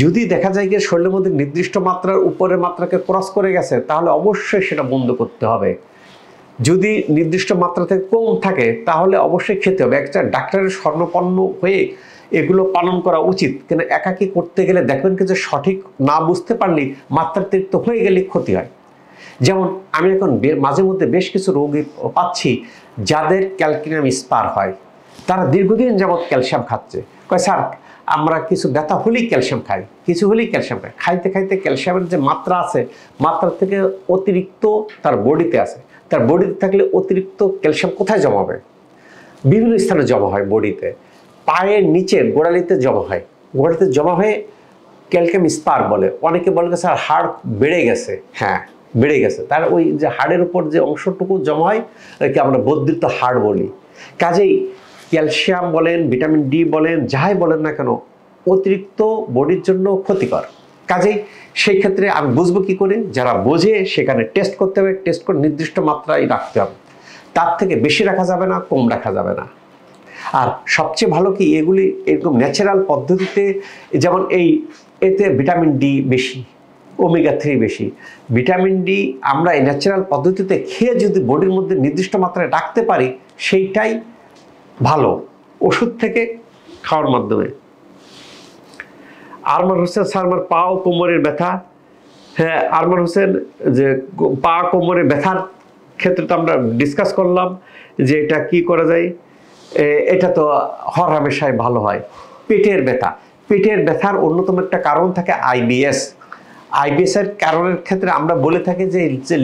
যদি দেখা যায় যে শরীরের মধ্যে নির্দিষ্ট মাত্রার উপরের মাত্রাকে ক্রস করে গেছে, তাহলে অবশ্যই সেটা বন্ধ করতে হবে। যদি নির্দিষ্ট মাত্রা থেকে কম থাকে তাহলে অবশ্যই খেতে হবে। একটা ডাক্তারের শরণাপন্ন হয়ে এগুলো পালন করা উচিত। কেন একাকী করতে গেলে দেখবেন কি যে সঠিক না বুঝতে পারলে মাত্রাতিরিক্ত হয়ে গেলে ক্ষতি হয়। যেমন আমি এখন মাঝে মধ্যে বেশ কিছু রোগী পাচ্ছি যাদের ক্যালসিয়াম স্পার হয়, তারা দীর্ঘদিন যাবৎ ক্যালসিয়াম খাচ্ছে। কয় স্যার আমরা কিছু ব্যথা হলেই ক্যালসিয়াম খাই, কিছু হলেই ক্যালসিয়াম খাই, খাইতে খাইতে ক্যালসিয়ামের যে মাত্রা আছে, মাত্রা থেকে অতিরিক্ত তার বডিতে আছে। তার বডিতে থাকলে অতিরিক্ত ক্যালসিয়াম কোথায় জমা হবে? বিভিন্ন স্থানে জমা হয় বডিতে, পায়ের নিচে গোড়ালিতে জমা হয়, গোড়ালিতে জমা হয়ে ক্যালসিয়াম স্পার বলে। অনেকে বলে স্যার হাড় বেড়ে গেছে, হ্যাঁ বেড়ে গেছে, তার ওই যে হাড়ের উপর যে অংশটুকু জমা হয় ওইকে আমরা বর্ধিত হাড় বলি। কাজেই ক্যালসিয়াম বলেন, ভিটামিন ডি বলেন, যাই বলেন না কেন অতিরিক্ত বডির জন্য ক্ষতিকর। কাজেই সেই ক্ষেত্রে আমি বুঝবো কি করে? যারা বোঝে সেখানে টেস্ট করতে হবে, টেস্ট করে নির্দিষ্ট মাত্রায় রাখতে হবে, তার থেকে বেশি রাখা যাবে না, কম রাখা যাবে না। আর সবচেয়ে ভালো কি এগুলি এরকম ন্যাচারাল পদ্ধতিতে, যেমন এতে ভিটামিন ডি বেশি, ওমেগা 3 বেশি। ভিটামিন ডি আমরা এই ন্যাচারাল পদ্ধতিতে খেয়ে যদি বডির মধ্যে নির্দিষ্ট মাত্রায় রাখতে পারি সেইটাই ভালো ওষুধ থেকে খাওয়ার মাধ্যমে। আরমান হোসেন স্যার আমার পা ও কোমরের ব্যথা, হ্যাঁ আরমান হোসেন যে পা কোমরের ব্যথার ক্ষেত্রে তো আমরা ডিসকাস করলাম যে এটা কি করা যায়। এটা তো হর হামেশাই ভালো হয়। পেটের ব্যথা, পেটের ব্যথার অন্যতম একটা কারণ থাকে আইবিএস। আইবিএসের কারণের ক্ষেত্রে আমরা বলে থাকি যে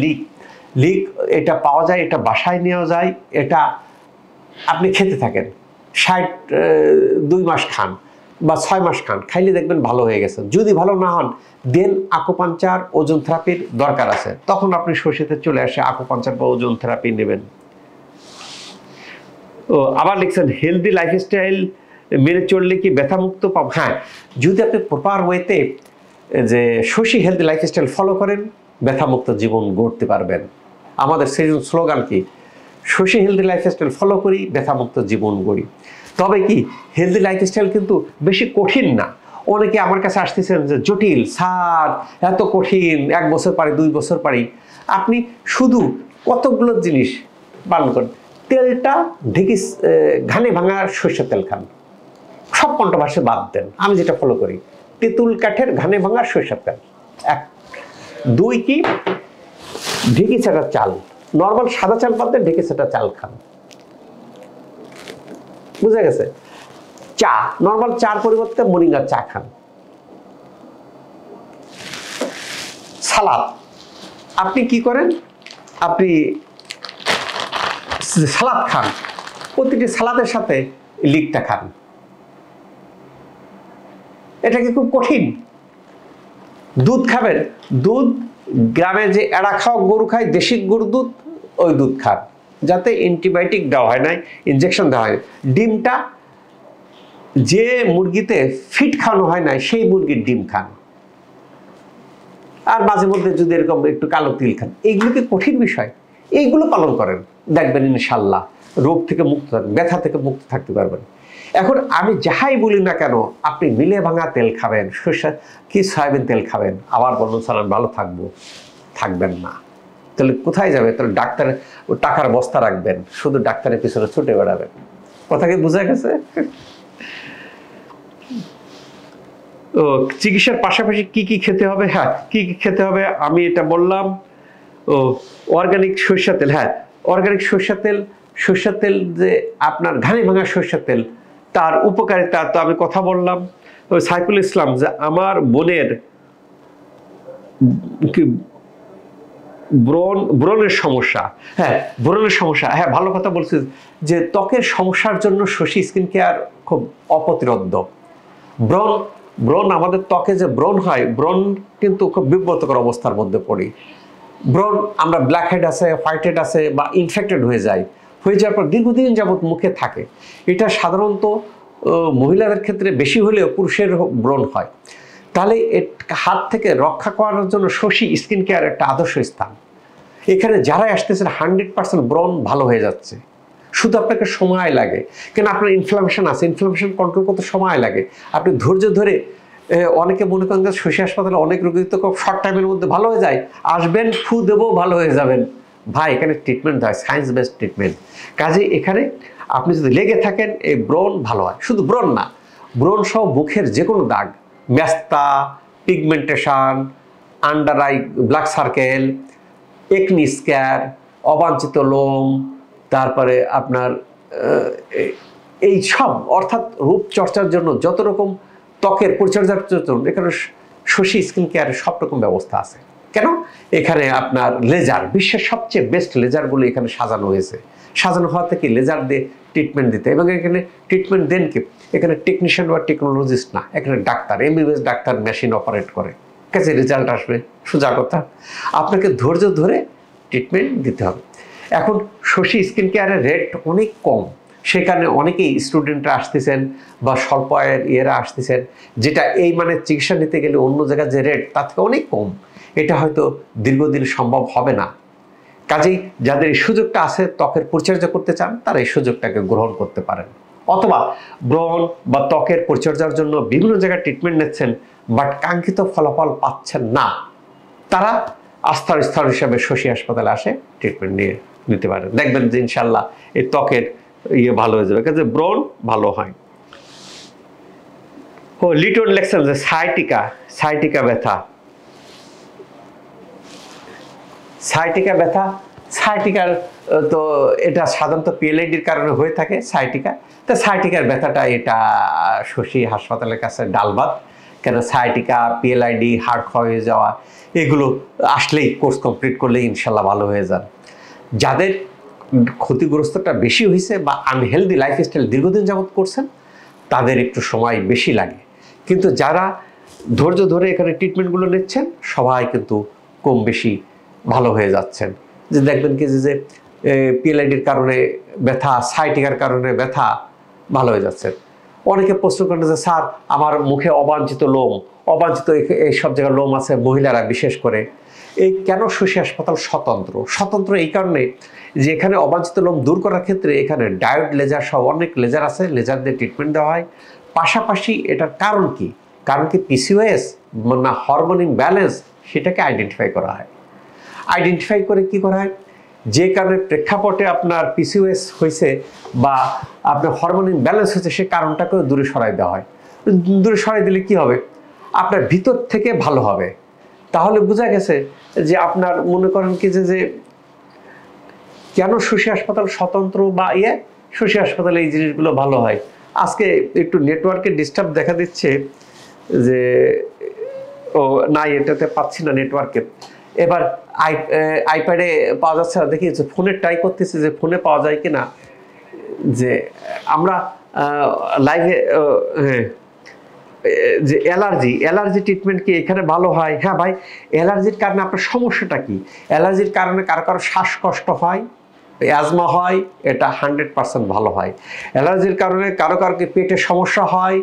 লিক এটা পাওয়া যায়, এটা বাসায় নেওয়া যায়, এটা আপনি খেতে থাকেন 2 মাস খান বা 6 মাস খান, খাইলে দেখবেন ভালো হয়ে গেছে। যদি ভালো না হন দেন আকুপাঞ্চার, ওজন থেরাপির দরকার আছে, তখন আপনি শশীতে চলে আসে আকুপাঞ্চার বা ওজন থেরাপি নেবেন। ও আবার লিখছেন হেলদি লাইফস্টাইল মেনে চললে কি ব্যথামুক্ত পাব? হ্যাঁ, যদি আপনি প্রপার ওয়েতে যে শশী হেলদি লাইফস্টাইল ফলো করেন ব্যথামুক্ত জীবন গড়তে পারবেন। আমাদের সেই স্লোগান কি? শশী হেলদি লাইফস্টাইল ফলো করি, ব্যথামুক্ত জীবন গড়ি। তবে কি হেলদি লাইফস্টাইল কিন্তু বেশি কঠিন না। অনেকে আমার কাছে আসতেছেন যে জটিল স্যার, এত কঠিন, 1 বছর পারি 2 বছর পারি। আপনি শুধু কতগুলো জিনিস পালন করেন। তেলটা ঢেকে ঘানে ভাঙা সরষের তেল খান, সব কন্ট্রোভার্সি বাদ দেন। আমি যেটা ফলো করি তেঁতুল কাঠের ঘানে ভাঙা সরষের তেল 1। 2 কি ঢেকি ছাড়া চাল, নর্মাল সাদা চাল বাদ দেন, ঢেকি ছাড়া চাল খান। বুঝা গেছে? চা, নর্মাল চার পরিবর্তে মরিঙ্গার চা খান। সালাদ আপনি কি করেন? আপনি সালাদ খান, প্রতিটি সালাদের সাথে লিকটা খান। এটা কি খুব কঠিন? দুধ খাবেন, দুধ গ্রামে যে এড়া খাওয়া গরু খায়, দেশি গরুর দুধ, ওই দুধ খান, যাতে অ্যান্টিবায়োটিক দেওয়া হয় নাই, ইনজেকশন দেওয়া হয়। ডিমটা যে মুরগিতে ফিট খাওয়ানো হয় নাই সেই মুরগির ডিম খান। আর মাঝে মধ্যে যদি এরকম একটু কালো তিল খান। এইগুলো কি কঠিন বিষয়? এইগুলো পালন করেন, দেখবেন ইনশাল্লাহ রোগ থেকে মুক্ত থাকবেন, ব্যথা থেকে মুক্ত থাকতে পারবেন। এখন আমি যাহাই বলি না কেন, আপনি মিলে ভাঙা তেল খাবেন, সরষে কি সয়াবিন তেল খাবেন, আবার বলুন স্যার আমি ভালো থাকবো, থাকবেন না। তাহলে কোথায় যাবে? তাহলে ডাক্তার টাকার বস্তা রাখবেন, শুধু ডাক্তারের পিছনে ছুটে বেড়াবেন। কথা কি বোঝা গেছে? ও চিকিৎসার পাশাপাশি কি কি খেতে হবে? হ্যাঁ, কি কি খেতে হবে আমি এটা বললাম। ও অর্গানিক সরিষার তেল, হ্যাঁ অর্গানিক সরিষার তেল যে আপনার ঘানি ভাঙা সরিষার তেল, তার উপকারিতা তো আমি কথা বললাম। তো সাইফুল ইসলাম যে আমার বোনের ব্রণের সমস্যা, হ্যাঁ ব্রণের সমস্যা, হ্যাঁ ভালো কথা বলছিস যে ত্বকের সমস্যার জন্য শশী স্কিন কেয়ার খুব অপ্রতিরোধ্য। ব্রণ আমাদের ত্বকে যে ব্রণ হয়, ব্রণ কিন্তু খুব বিব্রতকর অবস্থার মধ্যে পড়ি। ব্রণ আমরা ব্ল্যাক হেড আছে, হোয়াইট হেড আছে বা ইনফেক্টেড হয়ে যাওয়ার পর দীর্ঘদিন যাবত মুখে থাকে। এটা সাধারণত মহিলাদের ক্ষেত্রে বেশি হলেও পুরুষের ব্রণ হয়। তাহলে হাত থেকে রক্ষা করার জন্য শশী স্কিন কেয়ার একটা আদর্শ স্থান। এখানে যারাই আসতেছেন 100% ব্রণ ভালো হয়ে যাচ্ছে, শুধু আপনাকে সময় লাগে। কেন আপনার ইনফ্লামেশন আছে, ইনফ্লামেশন কন্ট্রোল করতে সময় লাগে। আপনি ধৈর্য ধরে, অনেকে মনে করেন যে শশী হাসপাতালে অনেক রোগী তো খুব শর্ট টাইমের মধ্যে ভালো হয়ে যায়, আসবেন ফু দেবো ভালো হয়ে যাবেন। ভাই এখানে ট্রিটমেন্ট হয়, সায়েন্স বেসড ট্রিটমেন্ট। কাজে এখানে আপনি যদি লেগে থাকেন এই ব্রণ ভালো হয়। শুধু ব্রণ না, ব্রণ সহ মুখের যে কোনো দাগ, ম্যাস্তা, pigmentation, under eye black circle, acne scar, অবাঞ্ছিত লোম, তারপরে আপনার এই সব অর্থাৎ রূপচর্চার জন্য যত রকম ত্বকের পরিচর্যার জন্য এখানে শশী স্কিন কেয়ারের সব রকম ব্যবস্থা আছে। কেন? এখানে আপনার লেজার, বিশ্বের সবচেয়ে বেস্ট লেজারগুলো এখানে সাজানো হয়েছে। সাজানো হওয়া থেকে লেজার দিয়ে ট্রিটমেন্ট দিতে, এবং এখানে ট্রিটমেন্ট দেন কি, এখানে টেকনিশিয়ান বা টেকনোলজিস্ট না, এখানে doctor, MBBS doctor machine operate করে, কাছে রেজাল্ট আসবে। সোজা কথা, আপনাকে ধৈর্য ধরে ট্রিটমেন্ট দিতে হবে। এখন শশী স্কিন কেয়ারের রেট অনেক কম, সেখানে অনেকেই স্টুডেন্টরা আসতেছেন বা স্বল্প আয়ের ইয়েরা আসতেছেন, যেটা এই মানে চিকিৎসা নিতে গেলে অন্য জায়গায় যে রেট তার থেকে অনেক কম। এটা হয়তো দীর্ঘদিন সম্ভব হবে না। কাজেই যাদের এই সুযোগটা আছে, ত্বকের পরিচর্যা করতে চান, তারা এই সুযোগটাকে গ্রহণ করতে পারেন। অথবা ব্রণ বা ত্বকের পরিচর্যার জন্য বিভিন্ন জায়গায় ট্রিটমেন্ট নিচ্ছেন, বাট কাঙ্ক্ষিত ফলাফল পাচ্ছেন না, তারা আস্থার স্থল হিসাবে শশী হাসপাতালে আসে ট্রিটমেন্ট নিতে পারেন। দেখবেন যে ইনশাল্লাহ এই ত্বকের ভালো হয়ে যাবে, কাজে ব্রণ ভালো হয়। ও লিটন লেখছেন যে সাইটিকা ব্যথা, সাইটিকার তো এটা সাধারণত পিএলআইডির কারণে হয়ে থাকে সাইটিকা। তো সাইটিকার ব্যথাটা এটা শশী হাসপাতালের কাছে ডালবাদ। কেন? সাইটিকা, পিএলআইডি, হার্ট ক্ষয় হয়ে যাওয়া, এগুলো আসলেই কোর্স কমপ্লিট করলেই ইনশাল্লাহ ভালো হয়ে যান। যাদের ক্ষতিগ্রস্তটা বেশি হয়েছে বা আনহেলদি লাইফস্টাইল দীর্ঘদিন যাবত করছেন, তাদের একটু সময় বেশি লাগে, কিন্তু যারা ধৈর্য ধরে এখানে ট্রিটমেন্টগুলো নিচ্ছেন, সবাই কিন্তু কম বেশি ভালো হয়ে যাচ্ছেন। যে দেখবেন কি যে পিএলআইডির কারণে ব্যথা, সাইটিকার কারণে ব্যথা, ভালো হয়ে যাচ্ছে। অনেকে প্রশ্ন করেন যে স্যার আমার মুখে অবাঞ্ছিত লোম, অবাঞ্ছিত এই সব জায়গায় লোম আছে, মহিলারা বিশেষ করে। এই কেন শশী হাসপাতাল স্বতন্ত্র এই কারণে যে এখানে অবাঞ্ছিত লোম দূর করার ক্ষেত্রে এখানে ডায়োড লেজার সহ অনেক লেজার আছে, লেজার দিয়ে ট্রিটমেন্ট দেওয়া হয়। পাশাপাশি এটার কারণ কি পিসিওএস না হরমোন ইমব্যালেন্স, সেটাকে আইডেন্টিফাই করা হয়। আইডেন্টিফাই করে কি করা হয়, যে কারণে প্রেক্ষাপটে আপনার পিসিওএস হয়েছে বা আপনার হরমোন ইমব্যালেন্স হয়েছে, সে কারণটাকেও দূরে সরাই দেওয়া হয়। দূরে সরাই দিলে কি হবে, আপনার ভিতর থেকে ভালো হবে। তাহলে বোঝা গেছে যে আপনার মনে করেন কি যে কেন শশী হাসপাতাল স্বতন্ত্র বা শশী হাসপাতালে এই জিনিসগুলো ভালো হয়। আজকে একটু নেটওয়ার্কের ডিস্টার্ব দেখা দিচ্ছে, যে ও নাই, এটাতে পাচ্ছি না নেটওয়ার্কে। এবার আইপ্যাডে পাওয়া যাচ্ছে না, দেখি ফোনে ট্রাই করতেছি যে ফোনে পাওয়া যায় কিনা। যে আমরা লাইভে যে অ্যালার্জি ট্রিটমেন্ট কি এখানে ভালো হয়? হ্যাঁ ভাই, অ্যালার্জির কারণে আপনার সমস্যাটা কি? অ্যালার্জির কারণে কারো শ্বাসকষ্ট হয়, অ্যাজমা হয়, এটা 100% ভালো হয়। অ্যালার্জির কারণে কারো কি পেটের সমস্যা হয়,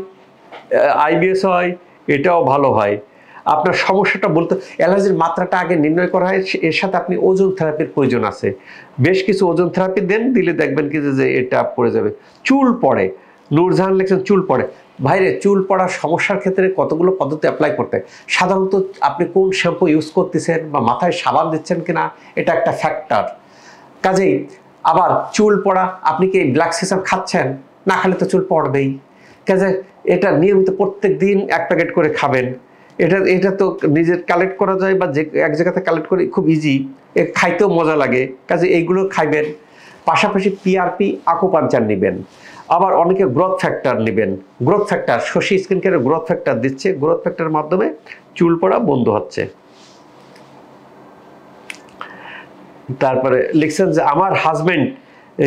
আইবিএস হয়, এটাও ভালো হয়। আপনার সমস্যাটা বলতে অ্যালার্জির মাত্রাটা আগে নির্ণয় করা হয়, এর সাথে আপনি ওজন থেরাপির প্রয়োজন আছে। বেশ কিছু ওজন থেরাপি দিলে দেখবেন কি যে এটা পড়ে যাবে। চুল পড়ে, নূরজাহান লেখছেন চুল পড়ে। ভাইরে, চুল পড়ার সমস্যার ক্ষেত্রে কতগুলো পদ্ধতি অ্যাপ্লাই করতে হয়। সাধারণত আপনি কোন শ্যাম্পু ইউজ করতেছেন বা মাথায় সাবান দিচ্ছেন কিনা, এটা একটা ফ্যাক্টর। কাজেই আবার চুল পড়া, আপনি কি ব্ল্যাক সিসাম খাচ্ছেন? না খেলে তো চুল পড়বেই। কাজে এটা নিয়মিত প্রত্যেক দিন 1 প্যাকেট করে খাবেন। এটা তো নিজের কালেক্ট করা যায়, বা যে এক জায়গাতে কালেক্ট করে খুব ইজি, খাইতেও মজা লাগে। কাজে এইগুলো খাইবেন। পাশাপাশি পিআরপি, আকুপাঞ্চার নেবেন। আবার অনেকে গ্রোথ ফ্যাক্টর নেবেন। গ্রোথ ফ্যাক্টর, শশী স্কিন কেয়ারের গ্রোথ ফ্যাক্টর দিচ্ছে, গ্রোথ ফ্যাক্টরের মাধ্যমে চুল পড়া বন্ধ হচ্ছে। তারপরে লিখছেন যে আমার হাজবেন্ড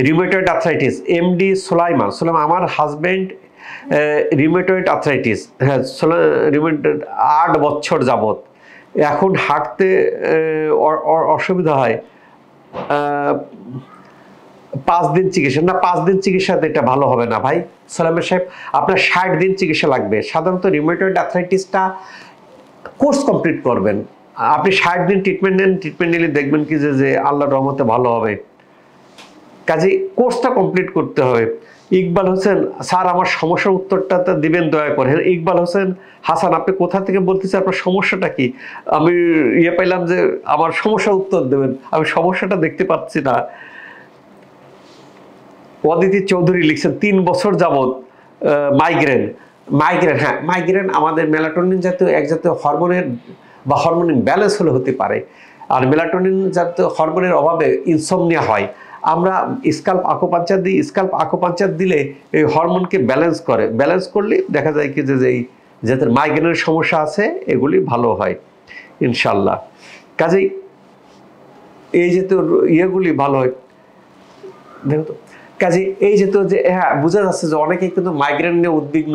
রিউমেটয়েড আর্থ্রাইটিস, এমডি সোলাইমান, আমার হাজবেন্ড রিউমেটয়েড আর্থ্রাইটিস, হ্যাঁ রিউমেটয়েড 8 বছর যাবত, এখন হাঁটতে অসুবিধা হয়। 5 দিন চিকিৎসা, না 5 দিন চিকিৎসাতে এটা ভালো হবে না ভাই সোলাইমান সাহেব, আপনার 60 দিন চিকিৎসা লাগবে। সাধারণত রিউমেটয়েড আর্থ্রাইটিসটা কোর্স কমপ্লিট করবেন। আপনি 60 দিন ট্রিটমেন্ট নেন, ট্রিটমেন্ট নিলে দেখবেন কি যে আল্লাহর রহমতে ভালো হবে। কাজেই কোর্সটা কমপ্লিট করতে হবে। ইকবাল হোসেন, স্যার আমার সমস্যার উত্তরটা দিবেন দয়া করে। ইকবাল হোসেন হাসান, আপনি কোথা থেকে বলতেছেন, আপনার সমস্যাটা কি? আমি পাইলাম যে আমার সমস্যার উত্তর দেবেন, আমি সমস্যাটা দেখতে পাচ্ছি না। অদিতি চৌধুরী লিখছেন 3 বছর যাবত মাইগ্রেন। হ্যাঁ, মাইগ্রেন আমাদের মেলাটোনিন জাতীয় এক জাতীয় হরমোনের বা হরমোন ইমব্যালেন্স হলে হতে পারে। আর মেলাটোনিন জাতীয় হরমোনের অভাবে ইনসমনিয়া হয়। আমরা স্কাল্প আকুপাঞ্চার দিই, স্কাল্প আকুপাঞ্চার দিলে এই হরমোনকে ব্যালেন্স করলে দেখা যায় কি যে এই যাদের মাইগ্রেনের সমস্যা আছে এগুলি ভালো হয় ইনশাল্লাহ। কাজেই এই যে তো ইয়েগুলি ভালো হয়, দেখো তো কাজে এই যে তো যে হ্যাঁ বোঝা যাচ্ছে যে অনেকে কিন্তু মাইগ্রেন নিয়ে উদ্বিগ্ন,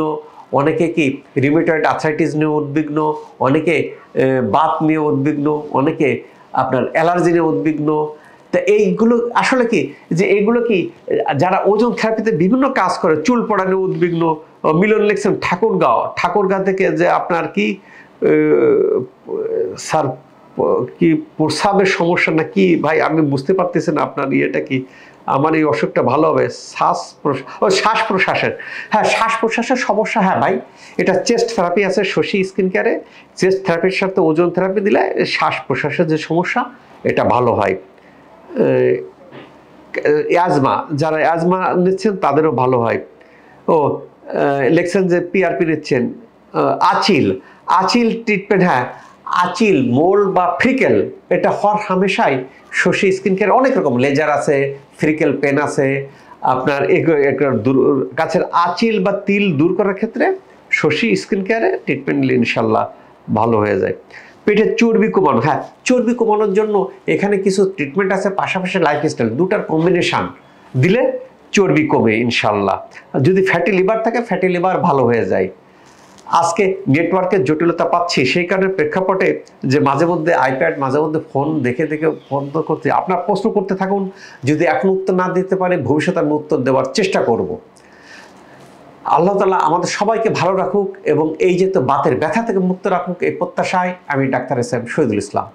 অনেকে কি রিউমেটয়েড আর্থ্রাইটিস নিয়ে উদ্বিগ্ন, অনেকে বাত নিয়ে উদ্বিগ্ন, অনেকে আপনার অ্যালার্জি নিয়ে উদ্বিগ্ন। তা এইগুলো আসলে কি যে এইগুলো কি যারা ওজন থেরাপিতে বিভিন্ন কাজ করে, চুল পড়া নিয়ে উদ্বিগ্ন, মিলন লেখছেন ঠাকুরগাঁ থেকে যে আপনার কি স্যার কি প্রস্রাবের সমস্যা না কি ভাই আমি বুঝতে পারতেছি না আপনার ইয়েটা কি, আমার এই অসুখটা ভালো হবে শ্বাস প্রশ্বাসের, হ্যাঁ শ্বাস প্রশ্বাসের সমস্যা, হ্যাঁ ভাই এটা চেস্ট থেরাপি আছে শশী স্কিন কেয়ারে, চেস্ট থেরাপির সাথে ওজন থেরাপি দিলে শ্বাস প্রশ্বাসের যে সমস্যা এটা ভালো হয়। অ্যাজমা, যারা অ্যাজমা নিচ্ছেন তাদেরও ভালো হয়। ও লেখছেন যে পিআরপি নিচ্ছেন, আচিল ট্রিটমেন্ট, হ্যাঁ আচিল মোল বা ফ্রিকেল এটা হর হামেশাই শশী স্কিন কেয়ার অনেক রকম লেজার আছে, ফ্রিকেল পেন আছে আপনার কাছের আচিল বা তিল দূর করার ক্ষেত্রে শশী স্কিন কেয়ারে ট্রিটমেন্ট নিলে ইনশাল্লাহ ভালো হয়ে যায়। পেটের চর্বি কমানো, হ্যাঁ চর্বি কমানোর জন্য এখানে কিছু ট্রিটমেন্ট আছে, পাশাপাশি লাইফস্টাইল দুটার কম্বিনেশন দিলে চর্বি কমে ইনশাল্লাহ। যদি ফ্যাটি লিভার থাকে ফ্যাটি লিভার ভালো হয়ে যায়। আজকে নেটওয়ার্কের জটিলতা পাচ্ছি সেই কারণে প্রেক্ষাপটে যে মাঝে মধ্যে আইপ্যাড মাঝে মধ্যে ফোন দেখে বন্ধ করতে, আপনার প্রশ্ন করতে থাকুন, যদি এখন উত্তর না দিতে পারে ভবিষ্যতে আমি উত্তর দেওয়ার চেষ্টা করব। আল্লাহ তাআলা আমাদের সবাইকে ভালো রাখুক এবং এই যে তো বাতের ব্যথা থেকে মুক্ত রাখুক এই প্রত্যাশায় আমি doctor S M Shahidul Islam.